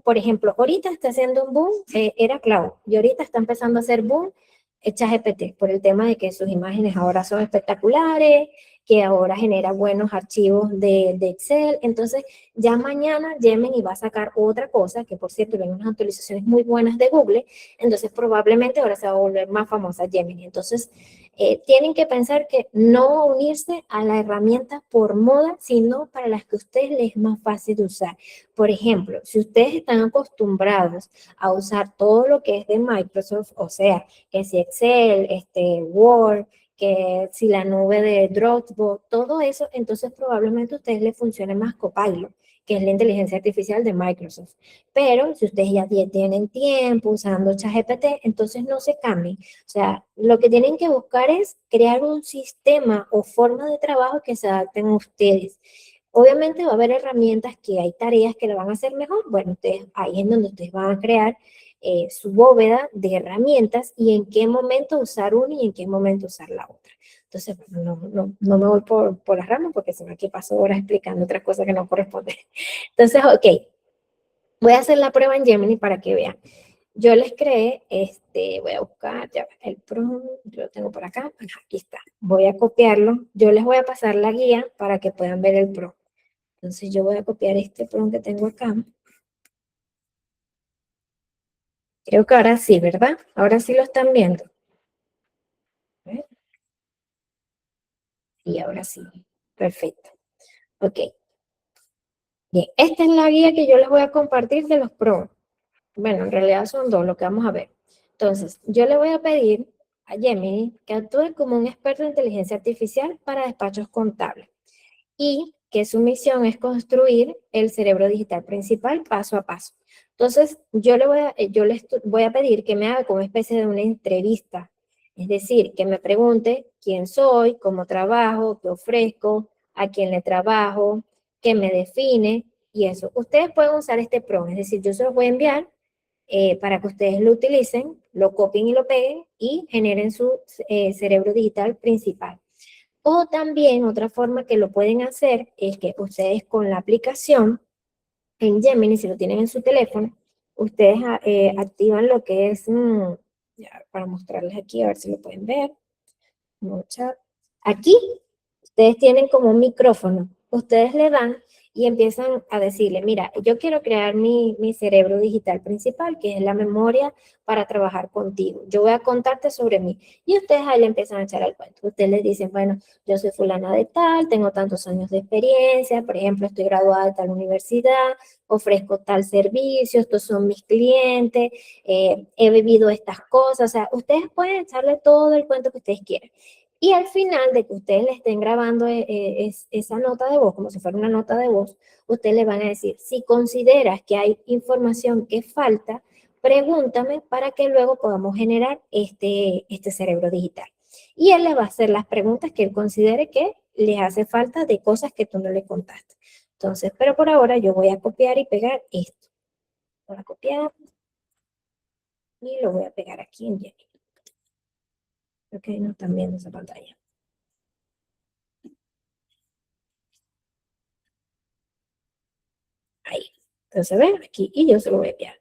por ejemplo, ahorita está haciendo un boom, era Cloud, y ahorita está empezando a hacer boom ChatGPT por el tema de que sus imágenes ahora son espectaculares, que ahora genera buenos archivos de Excel. Entonces, ya mañana Gemini va a sacar otra cosa, que por cierto, vienen unas actualizaciones muy buenas de Google, entonces probablemente ahora se va a volver más famosa Gemini. Entonces, tienen que pensar que no unirse a la herramienta por moda, sino para las que a ustedes les es más fácil de usar. Por ejemplo, si ustedes están acostumbrados a usar todo lo que es de Microsoft, o sea, que si Excel, Word, que si la nube de Dropbox, todo eso, entonces probablemente a ustedes les funcione más Copilot, que es la inteligencia artificial de Microsoft. Pero si ustedes ya tienen tiempo usando ChatGPT, entonces no se cambien. O sea, lo que tienen que buscar es crear un sistema o forma de trabajo que se adapten a ustedes. Obviamente va a haber herramientas que hay tareas que lo van a hacer mejor. Bueno, ustedes, ahí es donde ustedes van a crear su bóveda de herramientas y en qué momento usar una y en qué momento usar la otra. Entonces, bueno, no me voy por las ramas porque si no aquí paso horas explicando otras cosas que no corresponden. Entonces, ok, voy a hacer la prueba en Gemini para que vean. Yo les creé, voy a buscar ya el prompt, yo lo tengo por acá, aquí está. Voy a copiarlo, yo les voy a pasar la guía para que puedan ver el prompt. Entonces yo voy a copiar este prompt que tengo acá. Creo que ahora sí, ¿verdad? Ahora sí lo están viendo. Y ahora sí. Perfecto. Ok. Bien, esta es la guía que yo les voy a compartir de los prompts. Bueno, en realidad son dos lo que vamos a ver. Entonces, yo le voy a pedir a Gemini que actúe como un experto de inteligencia artificial para despachos contables y que su misión es construir el cerebro digital principal paso a paso. Entonces, yo les voy a pedir que me haga como especie de una entrevista, es decir, que me pregunte quién soy, cómo trabajo, qué ofrezco, a quién le trabajo, qué me define y eso. Ustedes pueden usar este prompt, es decir, yo se los voy a enviar para que ustedes lo utilicen, lo copien y lo peguen y generen su cerebro digital principal. O también otra forma que lo pueden hacer es que ustedes con la aplicación en Gemini, si lo tienen en su teléfono, ustedes activan lo que es, ya, para mostrarles aquí, a ver si lo pueden ver. Mucha. Aquí ustedes tienen como un micrófono, ustedes le dan y empiezan a decirle, mira, yo quiero crear mi cerebro digital principal, que es la memoria para trabajar contigo. Yo voy a contarte sobre mí. Y ustedes ahí le empiezan a echar el cuento. Ustedes les dicen, bueno, yo soy fulana de tal, tengo tantos años de experiencia, por ejemplo, estoy graduada de tal universidad, ofrezco tal servicio, estos son mis clientes, he vivido estas cosas. O sea, ustedes pueden echarle todo el cuento que ustedes quieran. Y al final de que ustedes le estén grabando esa nota de voz, como si fuera una nota de voz, ustedes le van a decir, si consideras que hay información que falta, pregúntame para que luego podamos generar este cerebro digital. Y él le va a hacer las preguntas que él considere que les hace falta de cosas que tú no le contaste. Entonces, pero por ahora yo voy a copiar y pegar esto. Voy a copiar y lo voy a pegar aquí en Jenny. Ok, no están viendo esa pantalla. Ahí. Entonces, ven aquí y yo se lo voy a enviar.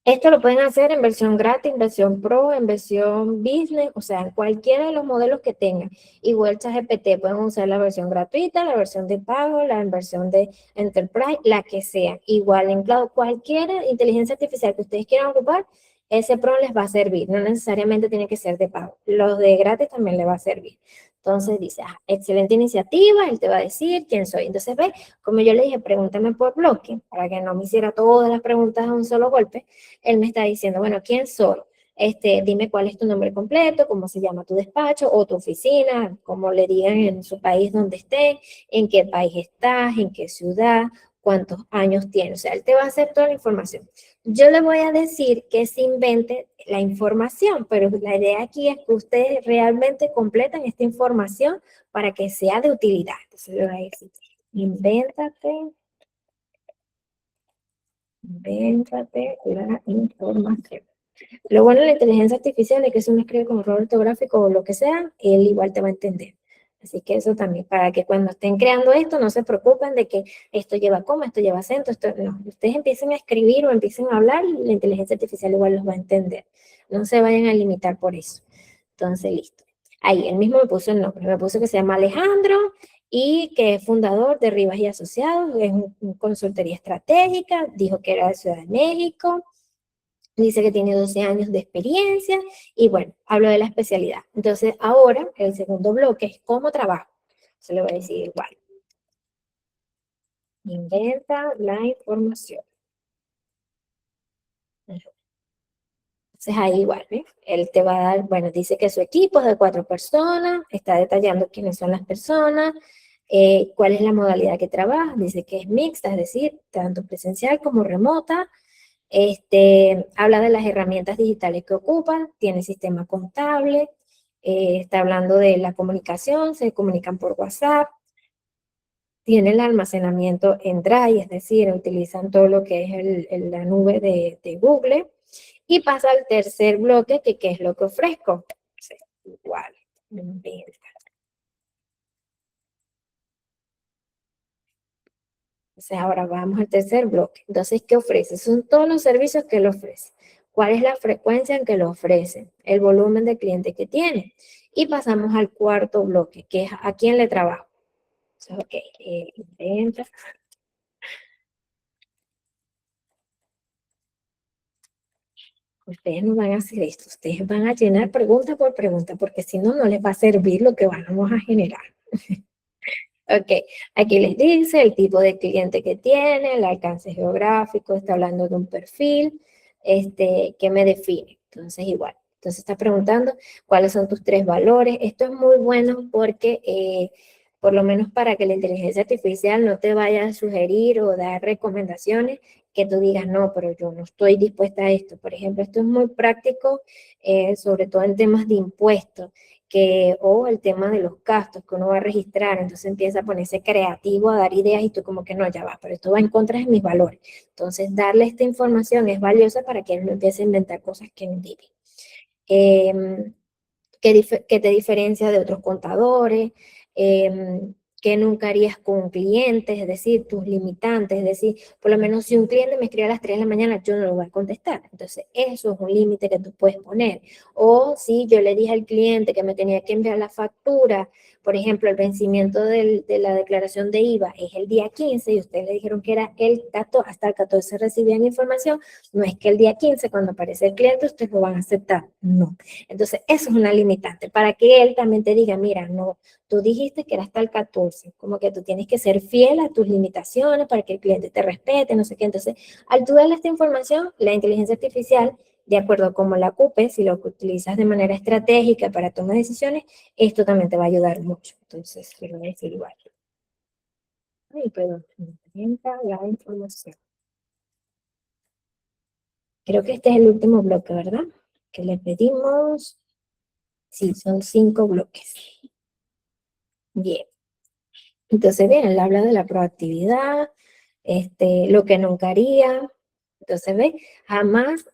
Esto lo pueden hacer en versión gratis, en versión pro, en versión business, o sea, en cualquiera de los modelos que tengan. Igual ChatGPT pueden usar la versión gratuita, la versión de pago, la versión de enterprise, la que sea. Igual en cloud, cualquier inteligencia artificial que ustedes quieran ocupar, ese pro les va a servir. No necesariamente tiene que ser de pago. Los de gratis también les va a servir. Entonces dice, excelente iniciativa, él te va a decir quién soy. Entonces, ve, como yo le dije, pregúntame por bloque, para que no me hiciera todas las preguntas a un solo golpe. Él me está diciendo, bueno, ¿quién soy? Dime cuál es tu nombre completo, cómo se llama tu despacho o tu oficina, como le digan en su país donde esté, en qué país estás, en qué ciudad, cuántos años tiene. O sea, él te va a hacer toda la información. Yo le voy a decir que se invente la información, pero la idea aquí es que ustedes realmente completen esta información para que sea de utilidad. Entonces le voy a decir, invéntate la información. Lo bueno de la inteligencia artificial es que si uno escribe con error ortográfico o lo que sea, él igual te va a entender. Así que eso también, para que cuando estén creando esto, no se preocupen de que esto lleva coma, esto lleva acento, esto no. Ustedes empiecen a escribir o empiecen a hablar y la inteligencia artificial igual los va a entender. No se vayan a limitar por eso. Entonces, listo. Ahí, él mismo me puso el nombre. Me puso que se llama Alejandro y que es fundador de Rivas y Asociados, es un consultoría estratégica, dijo que era de Ciudad de México. Dice que tiene 12 años de experiencia y bueno, hablo de la especialidad. Entonces, ahora el segundo bloque es cómo trabajo. Se lo voy a decir igual. Inventa la información. Entonces, ahí igual, ¿ves? Él te va a dar, bueno, dice que su equipo es de 4 personas, está detallando quiénes son las personas, cuál es la modalidad que trabaja, dice que es mixta, es decir, tanto presencial como remota. Habla de las herramientas digitales que ocupan, tiene sistema contable, está hablando de la comunicación, se comunican por WhatsApp, tiene el almacenamiento en Drive, es decir, utilizan todo lo que es la nube de Google, y pasa al tercer bloque, que qué es lo que ofrezco. Igual, entonces, ahora vamos al tercer bloque. Entonces, ¿qué ofrece? Son todos los servicios que él ofrece. ¿Cuál es la frecuencia en que lo ofrece? El volumen de clientes que tiene. Y pasamos al cuarto bloque, que es a quién le trabajo. Entonces, ok, venta. Ustedes no van a hacer esto, ustedes van a llenar pregunta por pregunta, porque si no, no les va a servir lo que vamos a generar. Ok, aquí les dice el tipo de cliente que tiene, el alcance geográfico, está hablando de un perfil, que me define. Entonces, igual. Entonces, está preguntando cuáles son tus 3 valores. Esto es muy bueno porque, por lo menos para que la inteligencia artificial no te vaya a sugerir o dar recomendaciones que tú digas, no, pero yo no estoy dispuesta a esto. Por ejemplo, esto es muy práctico, sobre todo en temas de impuestos o el tema de los gastos que uno va a registrar, entonces empieza a ponerse creativo, a dar ideas y tú como que no, ya va, pero esto va en contra de mis valores. Entonces, darle esta información es valiosa para que él no empiece a inventar cosas que no debe. ¿Qué te diferencia de otros contadores? ¿Qué nunca harías con un cliente? Es decir, tus limitantes, es decir, por lo menos si un cliente me escribe a las 3 de la mañana, yo no lo voy a contestar. Entonces, eso es un límite que tú puedes poner. O si yo le dije al cliente que me tenía que enviar la factura, por ejemplo, el vencimiento de la declaración de IVA es el día 15 y ustedes le dijeron que era hasta el 14 recibían información, no es que el día 15 cuando aparece el cliente ustedes lo van a aceptar, no. Entonces, eso es una limitante para que él también te diga, mira, no, tú dijiste que era hasta el 14, como que tú tienes que ser fiel a tus limitaciones para que el cliente te respete, no sé qué. Entonces, al tú darle esta información, la inteligencia artificial, de acuerdo a cómo la ocupes, si lo utilizas de manera estratégica para tomar decisiones, esto también te va a ayudar mucho. Entonces, quiero decir igual. Ay, perdón, la información. Creo que este es el último bloque, ¿verdad? Que le pedimos. Sí, son 5 bloques. Bien. Entonces, bien, él habla de la proactividad, lo que nunca haría. Entonces, ve, jamás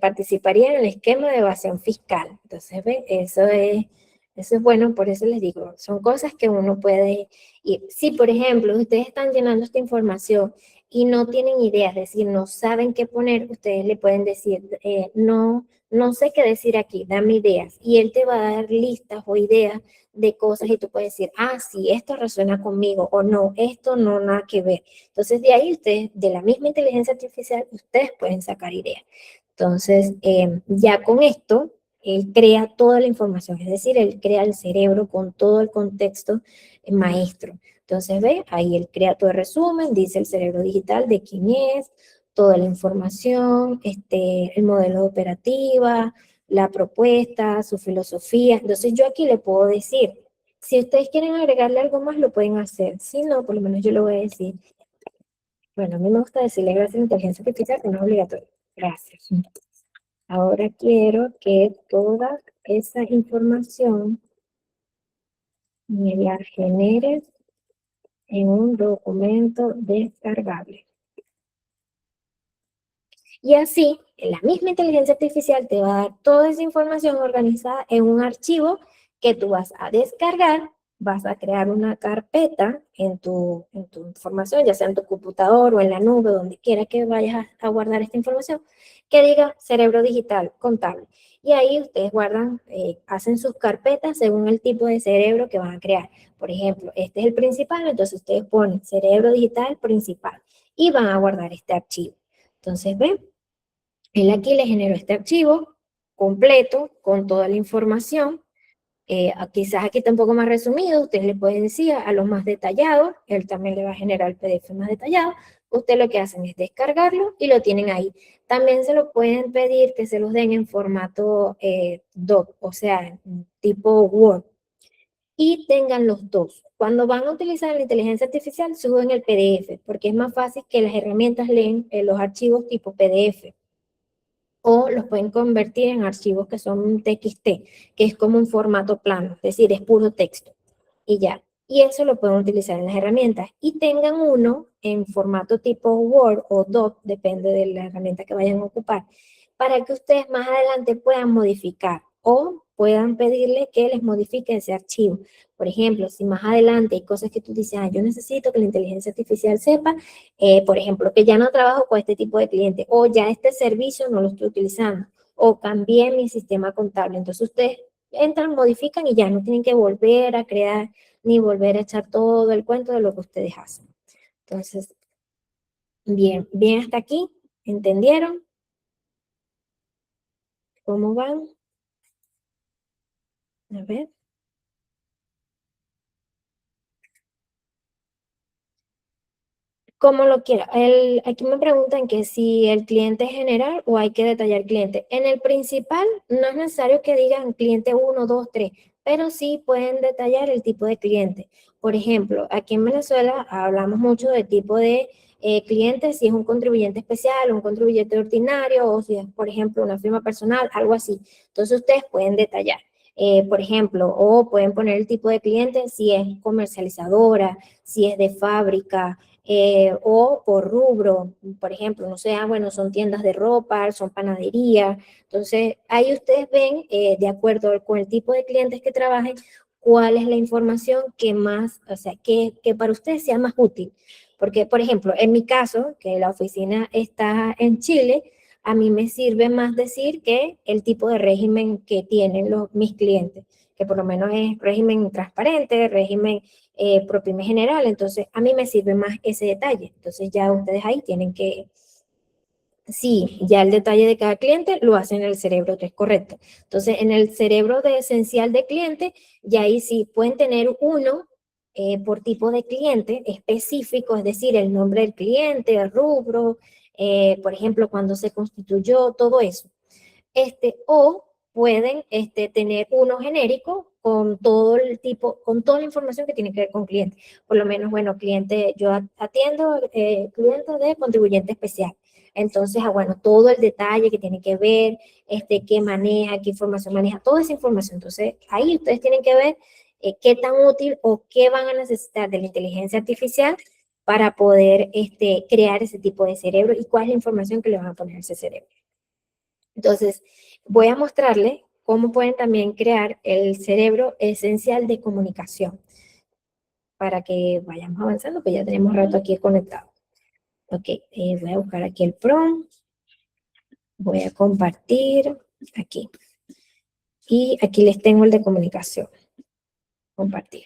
participaría en el esquema de evasión fiscal. Entonces, ve, eso es bueno, por eso les digo, son cosas que uno puede ir. Si, por ejemplo, ustedes están llenando esta información y no tienen ideas, es decir, no saben qué poner, ustedes le pueden decir, no, no sé qué decir aquí, dame ideas. Y él te va a dar listas o ideas de cosas y tú puedes decir, ah, sí, esto resuena conmigo o no, esto no, nada que ver. Entonces, de ahí ustedes, de la misma inteligencia artificial, ustedes pueden sacar ideas. Entonces, ya con esto, él crea toda la información, es decir, él crea el cerebro con todo el contexto maestro. Entonces, ve, ahí él crea todo el resumen, dice el cerebro digital de quién es, toda la información, el modelo de operativa, la propuesta, su filosofía. Entonces, yo aquí le puedo decir, si ustedes quieren agregarle algo más, lo pueden hacer. Si no, por lo menos yo le voy a decir, Bueno, a mí me gusta decirle gracias a la inteligencia artificial, que no es obligatorio. Gracias. Ahora quiero que toda esa información me la generes en un documento descargable. Y así, la misma inteligencia artificial te va a dar toda esa información organizada en un archivo que tú vas a descargar, vas a crear una carpeta en tu información, ya sea en tu computador o en la nube, donde quiera que vayas a guardar esta información, que diga cerebro digital contable. Y ahí ustedes guardan, hacen sus carpetas según el tipo de cerebro que van a crear. Por ejemplo, este es el principal, entonces ustedes ponen cerebro digital principal y van a guardar este archivo. Entonces, ven, él aquí le generó este archivo completo con toda la información. Quizás aquí está un poco más resumido, ustedes le pueden decir a los más detallados, él también le va a generar el PDF más detallado. Ustedes lo que hacen es descargarlo y lo tienen ahí. También se lo pueden pedir que se los den en formato doc, o sea, tipo Word, y tengan los dos. Cuando van a utilizar la inteligencia artificial, suben el PDF, porque es más fácil que las herramientas leen los archivos tipo PDF o los pueden convertir en archivos que son TXT, que es como un formato plano, es decir, es puro texto y ya. Y eso lo pueden utilizar en las herramientas. Y tengan uno en formato tipo Word o Doc, depende de la herramienta que vayan a ocupar, para que ustedes más adelante puedan modificar o puedan pedirle que les modifique ese archivo. Por ejemplo, si más adelante hay cosas que tú dices, yo necesito que la inteligencia artificial sepa, por ejemplo, que ya no trabajo con este tipo de cliente o ya este servicio no lo estoy utilizando o cambié mi sistema contable. Entonces ustedes entran, modifican y ya no tienen que volver a crear ni volver a echar todo el cuento de lo que ustedes hacen. Entonces, bien, bien hasta aquí. ¿Entendieron cómo van? A ver. Como lo quiera. Aquí me preguntan que si el cliente es general o hay que detallar cliente. En el principal no es necesario que digan cliente uno 2 3, pero sí pueden detallar el tipo de cliente. Por ejemplo, aquí en Venezuela hablamos mucho del tipo de cliente, si es un contribuyente especial, un contribuyente ordinario o si es, por ejemplo, una firma personal, algo así. Entonces ustedes pueden detallar. Por ejemplo, o pueden poner el tipo de cliente si es comercializadora, si es de fábrica, o por rubro, por ejemplo, no sé, bueno, son tiendas de ropa, son panadería. Entonces, ahí ustedes ven, de acuerdo con el tipo de clientes que trabajen, cuál es la información que más, o sea, que para ustedes sea más útil. Porque, por ejemplo, en mi caso, que la oficina está en Chile, a mí me sirve más decir que el tipo de régimen que tienen mis clientes, que por lo menos es régimen transparente, régimen ProPyme general, entonces a mí me sirve más ese detalle. Entonces ya ustedes ahí tienen que, sí, ya el detalle de cada cliente lo hacen en el cerebro, que es correcto. Entonces en el cerebro de esencial de cliente, ya ahí sí pueden tener uno por tipo de cliente específico, es decir, el nombre del cliente, el rubro, por ejemplo, cuando se constituyó, todo eso o pueden tener uno genérico con todo el tipo, con toda la información que tiene que ver con cliente. Por lo menos, bueno, cliente, yo atiendo clientes de contribuyente especial. Entonces, bueno, todo el detalle que tiene que ver, qué maneja, qué información maneja, toda esa información. Entonces, ahí ustedes tienen que ver qué tan útil o qué van a necesitar de la inteligencia artificial para poder crear ese tipo de cerebro y cuál es la información que le van a poner a ese cerebro. Entonces, voy a mostrarle cómo pueden también crear el cerebro esencial de comunicación para que vayamos avanzando, pues ya tenemos rato aquí conectado. Ok, voy a buscar aquí el prompt, voy a compartir aquí. Y aquí les tengo el de comunicación. Compartir.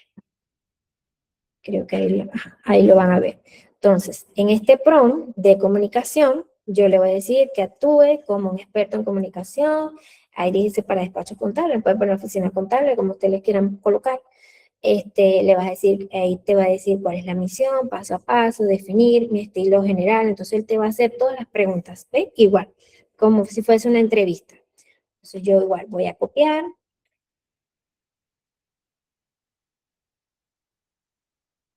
Creo que ahí lo van a ver. Entonces, en este prompt de comunicación, yo le voy a decir que actúe como un experto en comunicación. Ahí dice para despachos contables, puede poner oficina contable, como ustedes quieran colocar. Le vas a decir, ahí te va a decir cuál es la misión, paso a paso, definir mi estilo general. Entonces, él te va a hacer todas las preguntas, ¿ves? Igual, como si fuese una entrevista. Entonces, yo igual voy a copiar.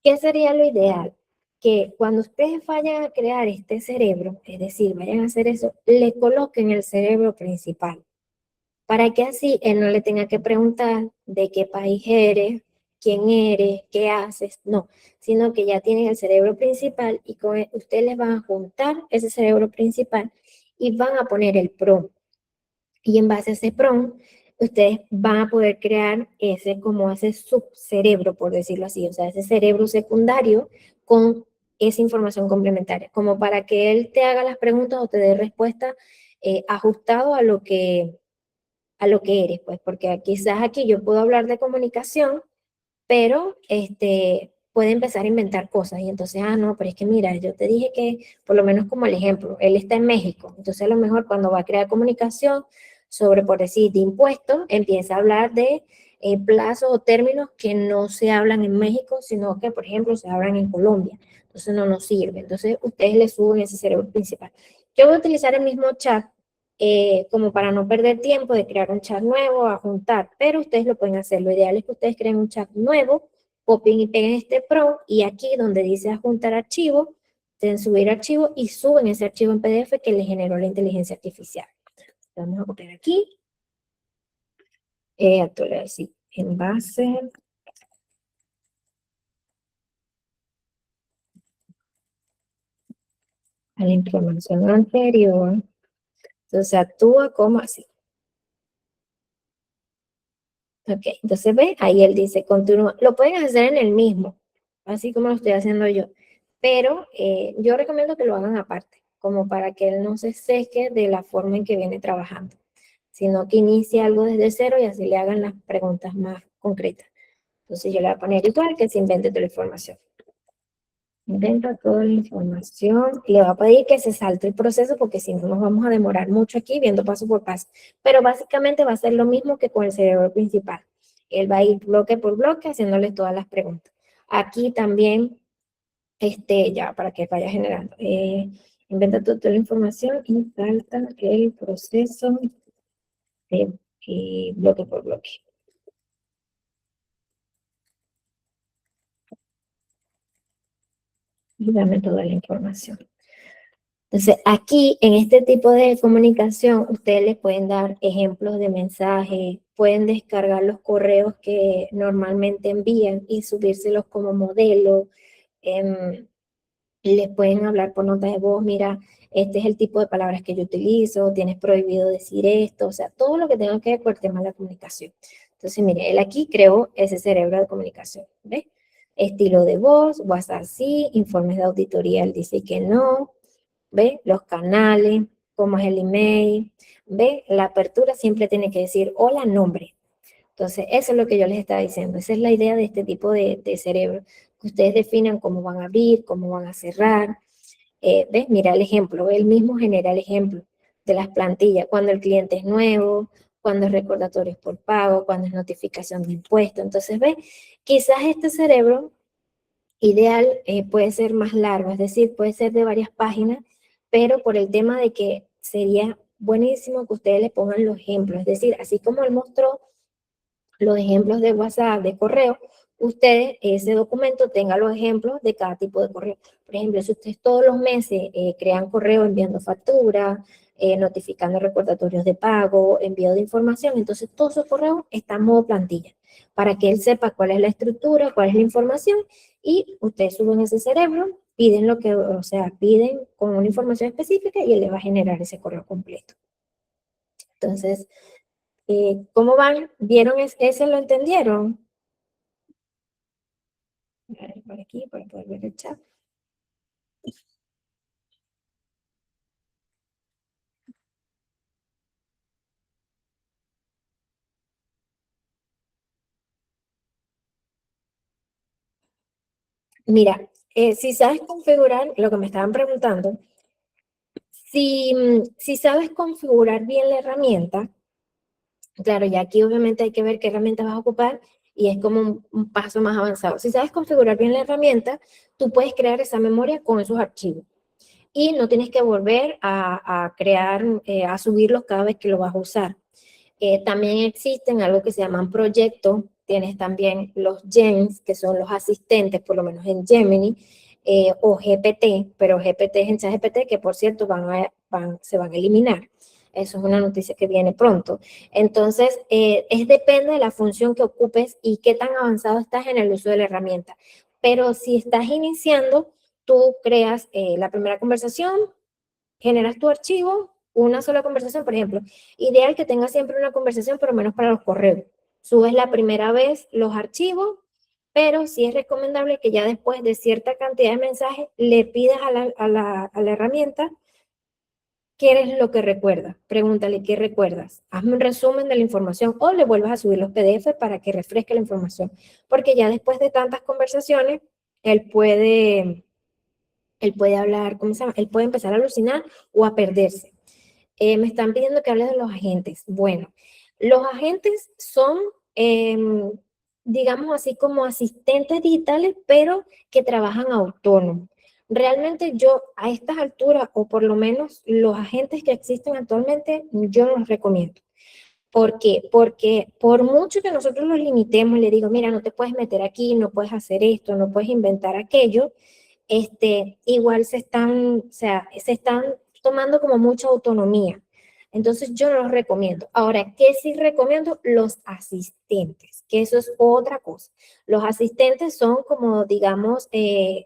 ¿Qué sería lo ideal? que cuando ustedes vayan a crear este cerebro, es decir, vayan a hacer eso, le coloquen el cerebro principal, para que así él no le tenga que preguntar de qué país eres, quién eres, qué haces, no, sino que ya tienen el cerebro principal y ustedes les van a juntar ese cerebro principal y van a poner el prompt. Y en base a ese prompt, ustedes van a poder crear ese, como ese subcerebro, por decirlo así, o sea, ese cerebro secundario con esa información complementaria, como para que él te haga las preguntas o te dé respuesta ajustado a lo que eres, pues, porque quizás aquí yo puedo hablar de comunicación, pero puede empezar a inventar cosas y entonces, no, pero es que mira, yo te dije que, por lo menos como el ejemplo, él está en México, entonces a lo mejor cuando va a crear comunicación sobre, por decir, de impuestos, empieza a hablar de plazos o términos que no se hablan en México, sino que, por ejemplo, se hablan en Colombia, entonces no nos sirve, entonces ustedes le suben ese cerebro principal. Yo voy a utilizar el mismo chat como para no perder tiempo de crear un chat nuevo, a juntar, pero ustedes lo pueden hacer. Lo ideal es que ustedes creen un chat nuevo, copien y peguen este prompt y aquí donde dice adjuntar archivo, den subir archivo y suben ese archivo en PDF que le generó la inteligencia artificial. Vamos a copiar aquí, actualizar sí, en base a la información anterior. Entonces actúa como así. Ok, entonces ve, ahí él dice, continúa. Lo pueden hacer en el mismo, así como lo estoy haciendo yo. Pero yo recomiendo que lo hagan aparte, como para que él no se seque de la forma en que viene trabajando, sino que inicie algo desde cero y así le hagan las preguntas más concretas. Entonces yo le voy a poner igual que se invente toda la información. Inventa toda la información. Le va a pedir que se salte el proceso porque si no nos vamos a demorar mucho aquí viendo paso por paso. Pero básicamente va a ser lo mismo que con el cerebro principal. Él va a ir bloque por bloque haciéndole todas las preguntas. Aquí también, ya para que vaya generando. Inventa toda la información y salta el proceso de bloque por bloque. Y dame toda la información. Entonces, aquí en este tipo de comunicación, ustedes les pueden dar ejemplos de mensajes, pueden descargar los correos que normalmente envían y subírselos como modelo. Les pueden hablar por nota de voz, mira, este es el tipo de palabras que yo utilizo, tienes prohibido decir esto, o sea, todo lo que tenga que ver con el tema de la comunicación. Entonces, mire, él aquí creó ese cerebro de comunicación, ¿ves? Estilo de voz, WhatsApp sí, informes de auditoría, él dice que no, ¿ve? Los canales, cómo es el email, ¿ve? La apertura siempre tiene que decir hola, nombre. Entonces, eso es lo que yo les estaba diciendo. Esa es la idea de este tipo de cerebro, que ustedes definan cómo van a abrir, cómo van a cerrar. ¿Ves? Mira el ejemplo, él mismo genera el ejemplo de las plantillas, cuando el cliente es nuevo, cuando es recordatorios por pago, cuando es notificación de impuestos. Entonces, ¿ves? Quizás este cerebro ideal puede ser más largo, es decir, puede ser de varias páginas, pero por el tema de que sería buenísimo que ustedes le pongan los ejemplos, es decir, así como él mostró los ejemplos de WhatsApp, de correo, ustedes, ese documento tenga los ejemplos de cada tipo de correo. Por ejemplo, si ustedes todos los meses crean correo enviando facturas, notificando recordatorios de pago, envío de información, entonces todos esos correos están en modo plantilla, para que él sepa cuál es la estructura, cuál es la información, y ustedes suben ese cerebro, piden lo que, o sea, piden con una información específica y él le va a generar ese correo completo. Entonces, ¿cómo van? ¿Vieron ese? ¿Lo entendieron? Por aquí, para poder ver el chat. Mira, si sabes configurar, lo que me estaban preguntando, si sabes configurar bien la herramienta, claro, ya aquí obviamente hay que ver qué herramienta vas a ocupar y es como un paso más avanzado. Si sabes configurar bien la herramienta, tú puedes crear esa memoria con esos archivos y no tienes que volver a crear, a subirlos cada vez que lo vas a usar. También existen algo que se llaman proyectos, tienes también los gens, que son los asistentes, por lo menos en Gemini, o GPT, pero GPT es en ChatGPT, que por cierto se van a eliminar. Eso es una noticia que viene pronto. Entonces, depende de la función que ocupes y qué tan avanzado estás en el uso de la herramienta. Pero si estás iniciando, tú creas la primera conversación, generas tu archivo, una sola conversación, por ejemplo. Ideal que tengas siempre una conversación, por lo menos para los correos. Subes la primera vez los archivos, pero sí es recomendable que ya después de cierta cantidad de mensajes le pidas a la herramienta qué es lo que recuerdas. Pregúntale qué recuerdas. Hazme un resumen de la información o le vuelvas a subir los PDF para que refresque la información. Porque ya después de tantas conversaciones, él puede, él puede hablar, ¿cómo se llama? Él puede empezar a alucinar o a perderse. Me están pidiendo que hable de los agentes. Bueno, los agentes son, digamos así, como asistentes digitales, pero que trabajan autónomos. Realmente yo a estas alturas, o por lo menos los agentes que existen actualmente, yo no los recomiendo. ¿Por qué? Porque por mucho que nosotros los limitemos, le digo, mira, no te puedes meter aquí, no puedes hacer esto, no puedes inventar aquello, igual o sea, se están tomando como mucha autonomía. Entonces yo no los recomiendo. Ahora, ¿qué sí recomiendo? Los asistentes, que eso es otra cosa. Los asistentes son como, digamos,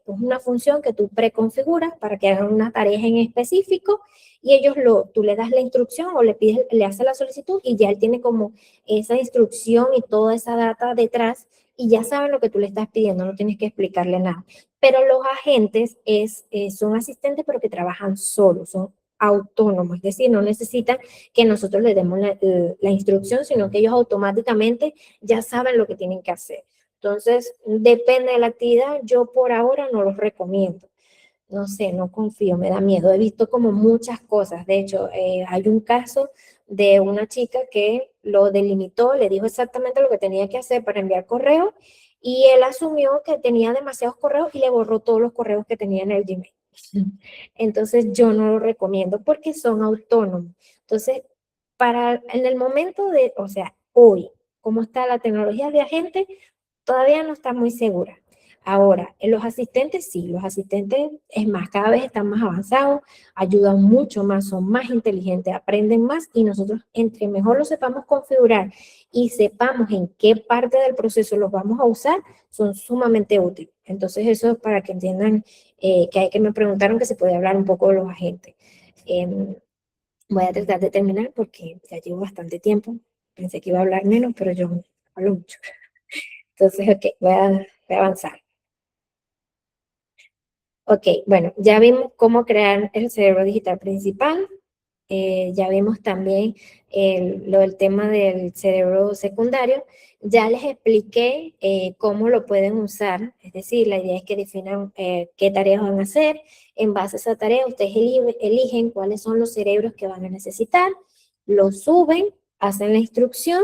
una función que tú preconfiguras para que hagan una tarea en específico y tú le das la instrucción o le haces la solicitud y ya él tiene como esa instrucción y toda esa data detrás y ya saben lo que tú le estás pidiendo, no tienes que explicarle nada. Pero los agentes son asistentes, pero que trabajan solos, son autónomos, es decir, no necesitan que nosotros les demos la instrucción, sino que ellos automáticamente ya saben lo que tienen que hacer. Entonces, depende de la actividad, yo por ahora no los recomiendo. No sé, no confío, me da miedo. He visto como muchas cosas. De hecho, hay un caso de una chica que lo delimitó, le dijo exactamente lo que tenía que hacer para enviar correo y él asumió que tenía demasiados correos y le borró todos los correos que tenía en el Gmail. Entonces yo no lo recomiendo porque son autónomos. Entonces, en el momento o sea, hoy, cómo está la tecnología de agente, todavía no está muy segura. Ahora, en los asistentes sí, los asistentes, es más, cada vez están más avanzados, ayudan mucho más, son más inteligentes, aprenden más y nosotros entre mejor lo sepamos configurar y sepamos en qué parte del proceso los vamos a usar, son sumamente útiles. Entonces eso es para que entiendan que me preguntaron que se puede hablar un poco de los agentes. Voy a tratar de terminar porque ya llevo bastante tiempo. Pensé que iba a hablar menos, pero yo hablo mucho. Entonces, ok, voy a avanzar. Ok, bueno, ya vimos cómo crear el cerebro digital principal. Ya vimos también lo del tema del cerebro secundario. Ya les expliqué cómo lo pueden usar. Es decir, la idea es que definan qué tareas van a hacer. En base a esa tarea, ustedes eligen cuáles son los cerebros que van a necesitar, los suben, hacen la instrucción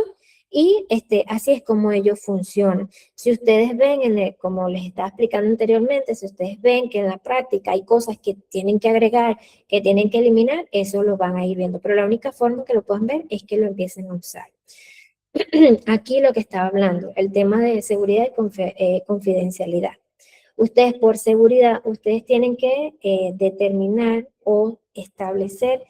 y así es como ellos funcionan. Si ustedes ven, como les estaba explicando anteriormente, si ustedes ven que en la práctica hay cosas que tienen que agregar, que tienen que eliminar, eso lo van a ir viendo. Pero la única forma que lo puedan ver es que lo empiecen a usar. Aquí lo que estaba hablando, el tema de seguridad y confidencialidad. Ustedes por seguridad, ustedes tienen que determinar o establecer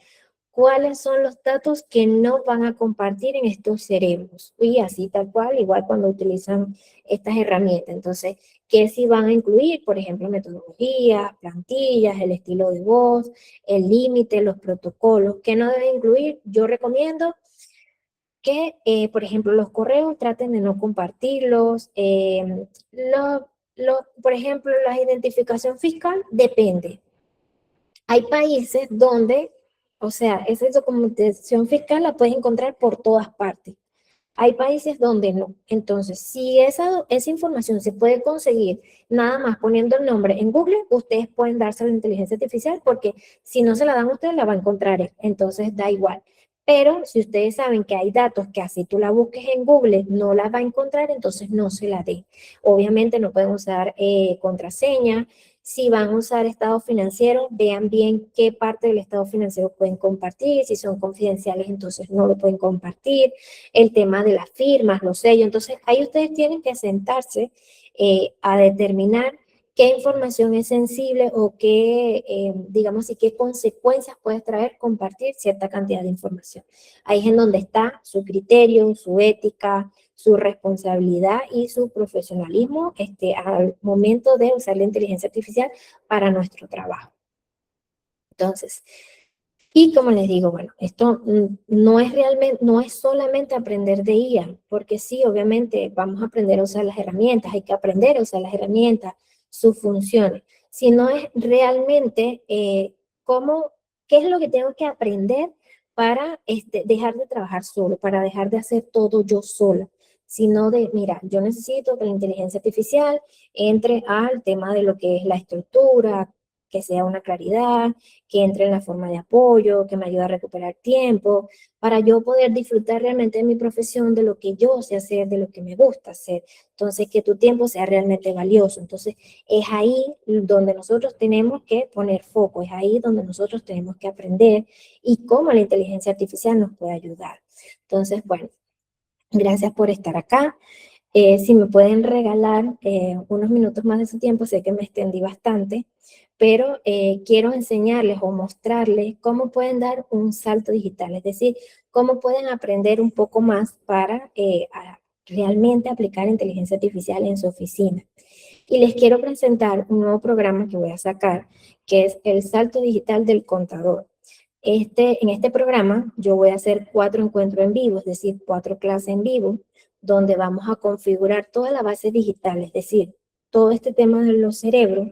cuáles son los datos que no van a compartir en estos cerebros. Y así tal cual, igual cuando utilizan estas herramientas. Entonces, ¿qué sí van a incluir? Por ejemplo, metodologías, plantillas, el estilo de voz, el límite, los protocolos. ¿Qué no deben incluir? Yo recomiendo que, por ejemplo, los correos traten de no compartirlos. Por ejemplo, la identificación fiscal depende. Hay países donde, o sea, esa documentación fiscal la puedes encontrar por todas partes. Hay países donde no. Entonces, si esa información se puede conseguir nada más poniendo el nombre en Google, ustedes pueden darse a la inteligencia artificial porque si no se la dan a ustedes, la va a encontrar él. Entonces, da igual. Pero si ustedes saben que hay datos que así tú la busques en Google, no la va a encontrar, entonces no se la den. Obviamente no pueden usar contraseña. Si van a usar estado financiero, vean bien qué parte del estado financiero pueden compartir. Si son confidenciales, entonces no lo pueden compartir. El tema de las firmas, los sellos. Entonces, ahí ustedes tienen que sentarse a determinar qué información es sensible o qué, digamos, y qué consecuencias puede traer compartir cierta cantidad de información. Ahí es en donde está su criterio, su ética, su responsabilidad y su profesionalismo al momento de usar la inteligencia artificial para nuestro trabajo. Entonces, y como les digo, bueno, esto no es realmente, no es solamente aprender de IA, porque sí, obviamente vamos a aprender a usar las herramientas, hay que aprender a usar las herramientas, sus funciones, sino es realmente qué es lo que tengo que aprender para dejar de trabajar solo, para dejar de hacer todo yo sola, sino de, mira, yo necesito que la inteligencia artificial entre al tema de lo que es la estructura, que sea una claridad, que entre en la forma de apoyo, que me ayude a recuperar tiempo, para yo poder disfrutar realmente de mi profesión, de lo que yo sé hacer, de lo que me gusta hacer. Entonces, que tu tiempo sea realmente valioso. Entonces, es ahí donde nosotros tenemos que poner foco, es ahí donde nosotros tenemos que aprender y cómo la inteligencia artificial nos puede ayudar. Entonces, bueno, gracias por estar acá. Si me pueden regalar unos minutos más de su tiempo, sé que me extendí bastante, pero quiero enseñarles o mostrarles cómo pueden dar un salto digital, es decir, cómo pueden aprender un poco más para realmente aplicar inteligencia artificial en su oficina. Y les quiero presentar un nuevo programa que voy a sacar, que es el Salto Digital del Contador. En este programa yo voy a hacer 4 encuentros en vivo, es decir, 4 clases en vivo, donde vamos a configurar toda la base digital, es decir, todo este tema de los cerebros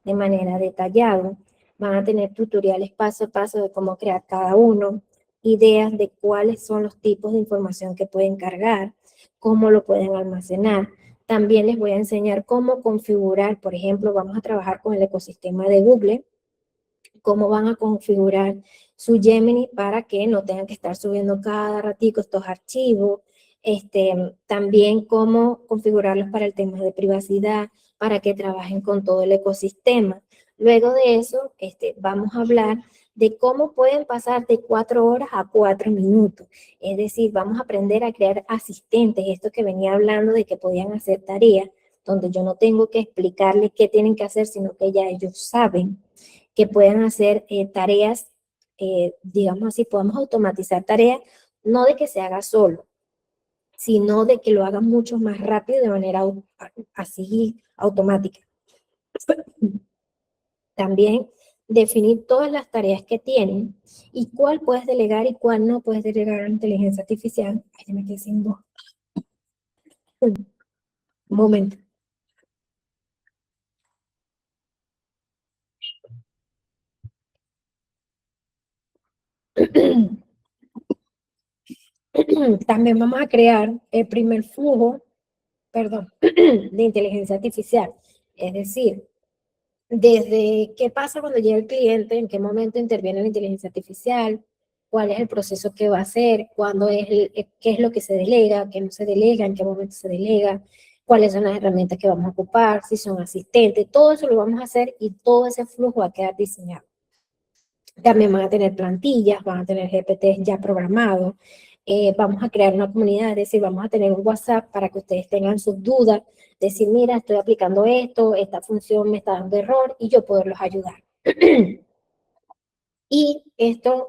de manera detallada. Van a tener tutoriales paso a paso de cómo crear cada uno, ideas de cuáles son los tipos de información que pueden cargar, cómo lo pueden almacenar. También les voy a enseñar cómo configurar, por ejemplo, vamos a trabajar con el ecosistema de Google, cómo van a configurar su Gemini para que no tengan que estar subiendo cada ratico estos archivos, también cómo configurarlos para el tema de privacidad, para que trabajen con todo el ecosistema. Luego de eso, vamos a hablar de cómo pueden pasar de 4 horas a 4 minutos. Es decir, vamos a aprender a crear asistentes, esto que venía hablando de que podían hacer tareas, donde yo no tengo que explicarles qué tienen que hacer, sino que ya ellos saben que puedan hacer tareas, digamos así, podemos automatizar tareas, no de que se haga solo, sino de que lo hagan mucho más rápido de manera así automática. También definir todas las tareas que tienen y cuál puedes delegar y cuál no puedes delegar a la inteligencia artificial. Ay, ya me quedé sin voz. Un momento. También vamos a crear el primer flujo, perdón, de inteligencia artificial. Es decir, desde qué pasa cuando llega el cliente, en qué momento interviene la inteligencia artificial, cuál es el proceso que va a hacer, qué es lo que se delega, qué no se delega, en qué momento se delega, cuáles son las herramientas que vamos a ocupar, si son asistentes, todo eso lo vamos a hacer y todo ese flujo va a quedar diseñado. También van a tener plantillas, van a tener GPTs ya programados, vamos a crear una comunidad, es decir, vamos a tener un WhatsApp para que ustedes tengan sus dudas, decir, mira, estoy aplicando esto, esta función me está dando error y yo poderlos ayudar. Y esto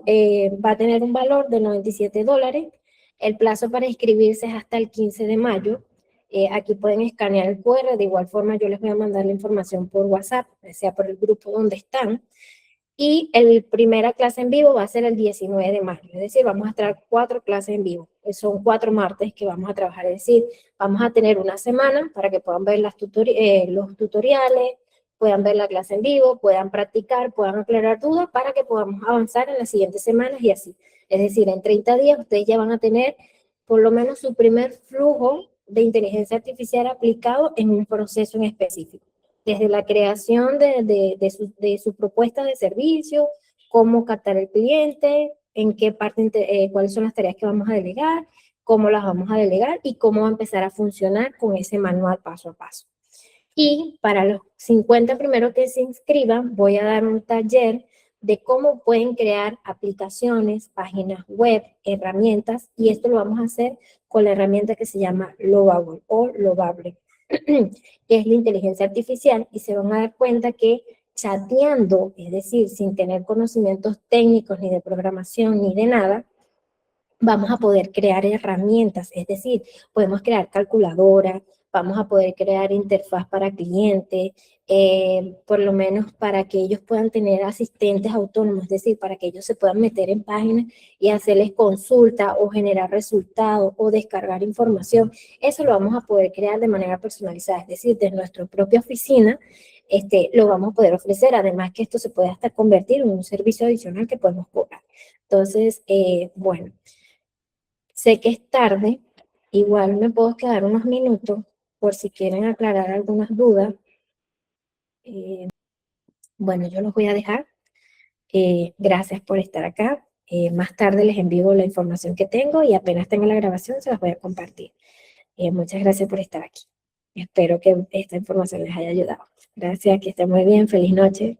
va a tener un valor de $97. El plazo para inscribirse es hasta el 15 de mayo. Aquí pueden escanear el QR, de igual forma yo les voy a mandar la información por WhatsApp, sea por el grupo donde están. Y la primera clase en vivo va a ser el 19 de mayo, es decir, vamos a estar 4 clases en vivo. Son 4 martes que vamos a trabajar, es decir, vamos a tener una semana para que puedan ver los tutoriales, puedan ver la clase en vivo, puedan practicar, puedan aclarar dudas para que podamos avanzar en las siguientes semanas y así. Es decir, en 30 días ustedes ya van a tener por lo menos su primer flujo de inteligencia artificial aplicado en un proceso en específico, desde la creación de su propuesta de servicio, cómo captar el cliente, en qué parte, cuáles son las tareas que vamos a delegar, cómo las vamos a delegar y cómo va a empezar a funcionar con ese manual paso a paso. Y para los 50 primeros que se inscriban, voy a dar un taller de cómo pueden crear aplicaciones, páginas web, herramientas, y esto lo vamos a hacer con la herramienta que se llama Lovable o Lovable. que es la inteligencia artificial, y se van a dar cuenta que chateando, es decir, sin tener conocimientos técnicos ni de programación ni de nada, vamos a poder crear herramientas, es decir, podemos crear calculadoras, vamos a poder crear interfaz para clientes, por lo menos para que ellos puedan tener asistentes autónomos, es decir, para que ellos se puedan meter en páginas y hacerles consulta o generar resultados o descargar información. Eso lo vamos a poder crear de manera personalizada, es decir, de nuestra propia oficina. Lo vamos a poder ofrecer, además que esto se puede hasta convertir en un servicio adicional que podemos cobrar. Entonces, bueno, sé que es tarde, igual me puedo quedar unos minutos por si quieren aclarar algunas dudas. Bueno, yo los voy a dejar. Gracias por estar acá. Más tarde les envío la información que tengo y apenas tenga la grabación se las voy a compartir. Muchas gracias por estar aquí. Espero que esta información les haya ayudado. Gracias, que estén muy bien. Feliz noche.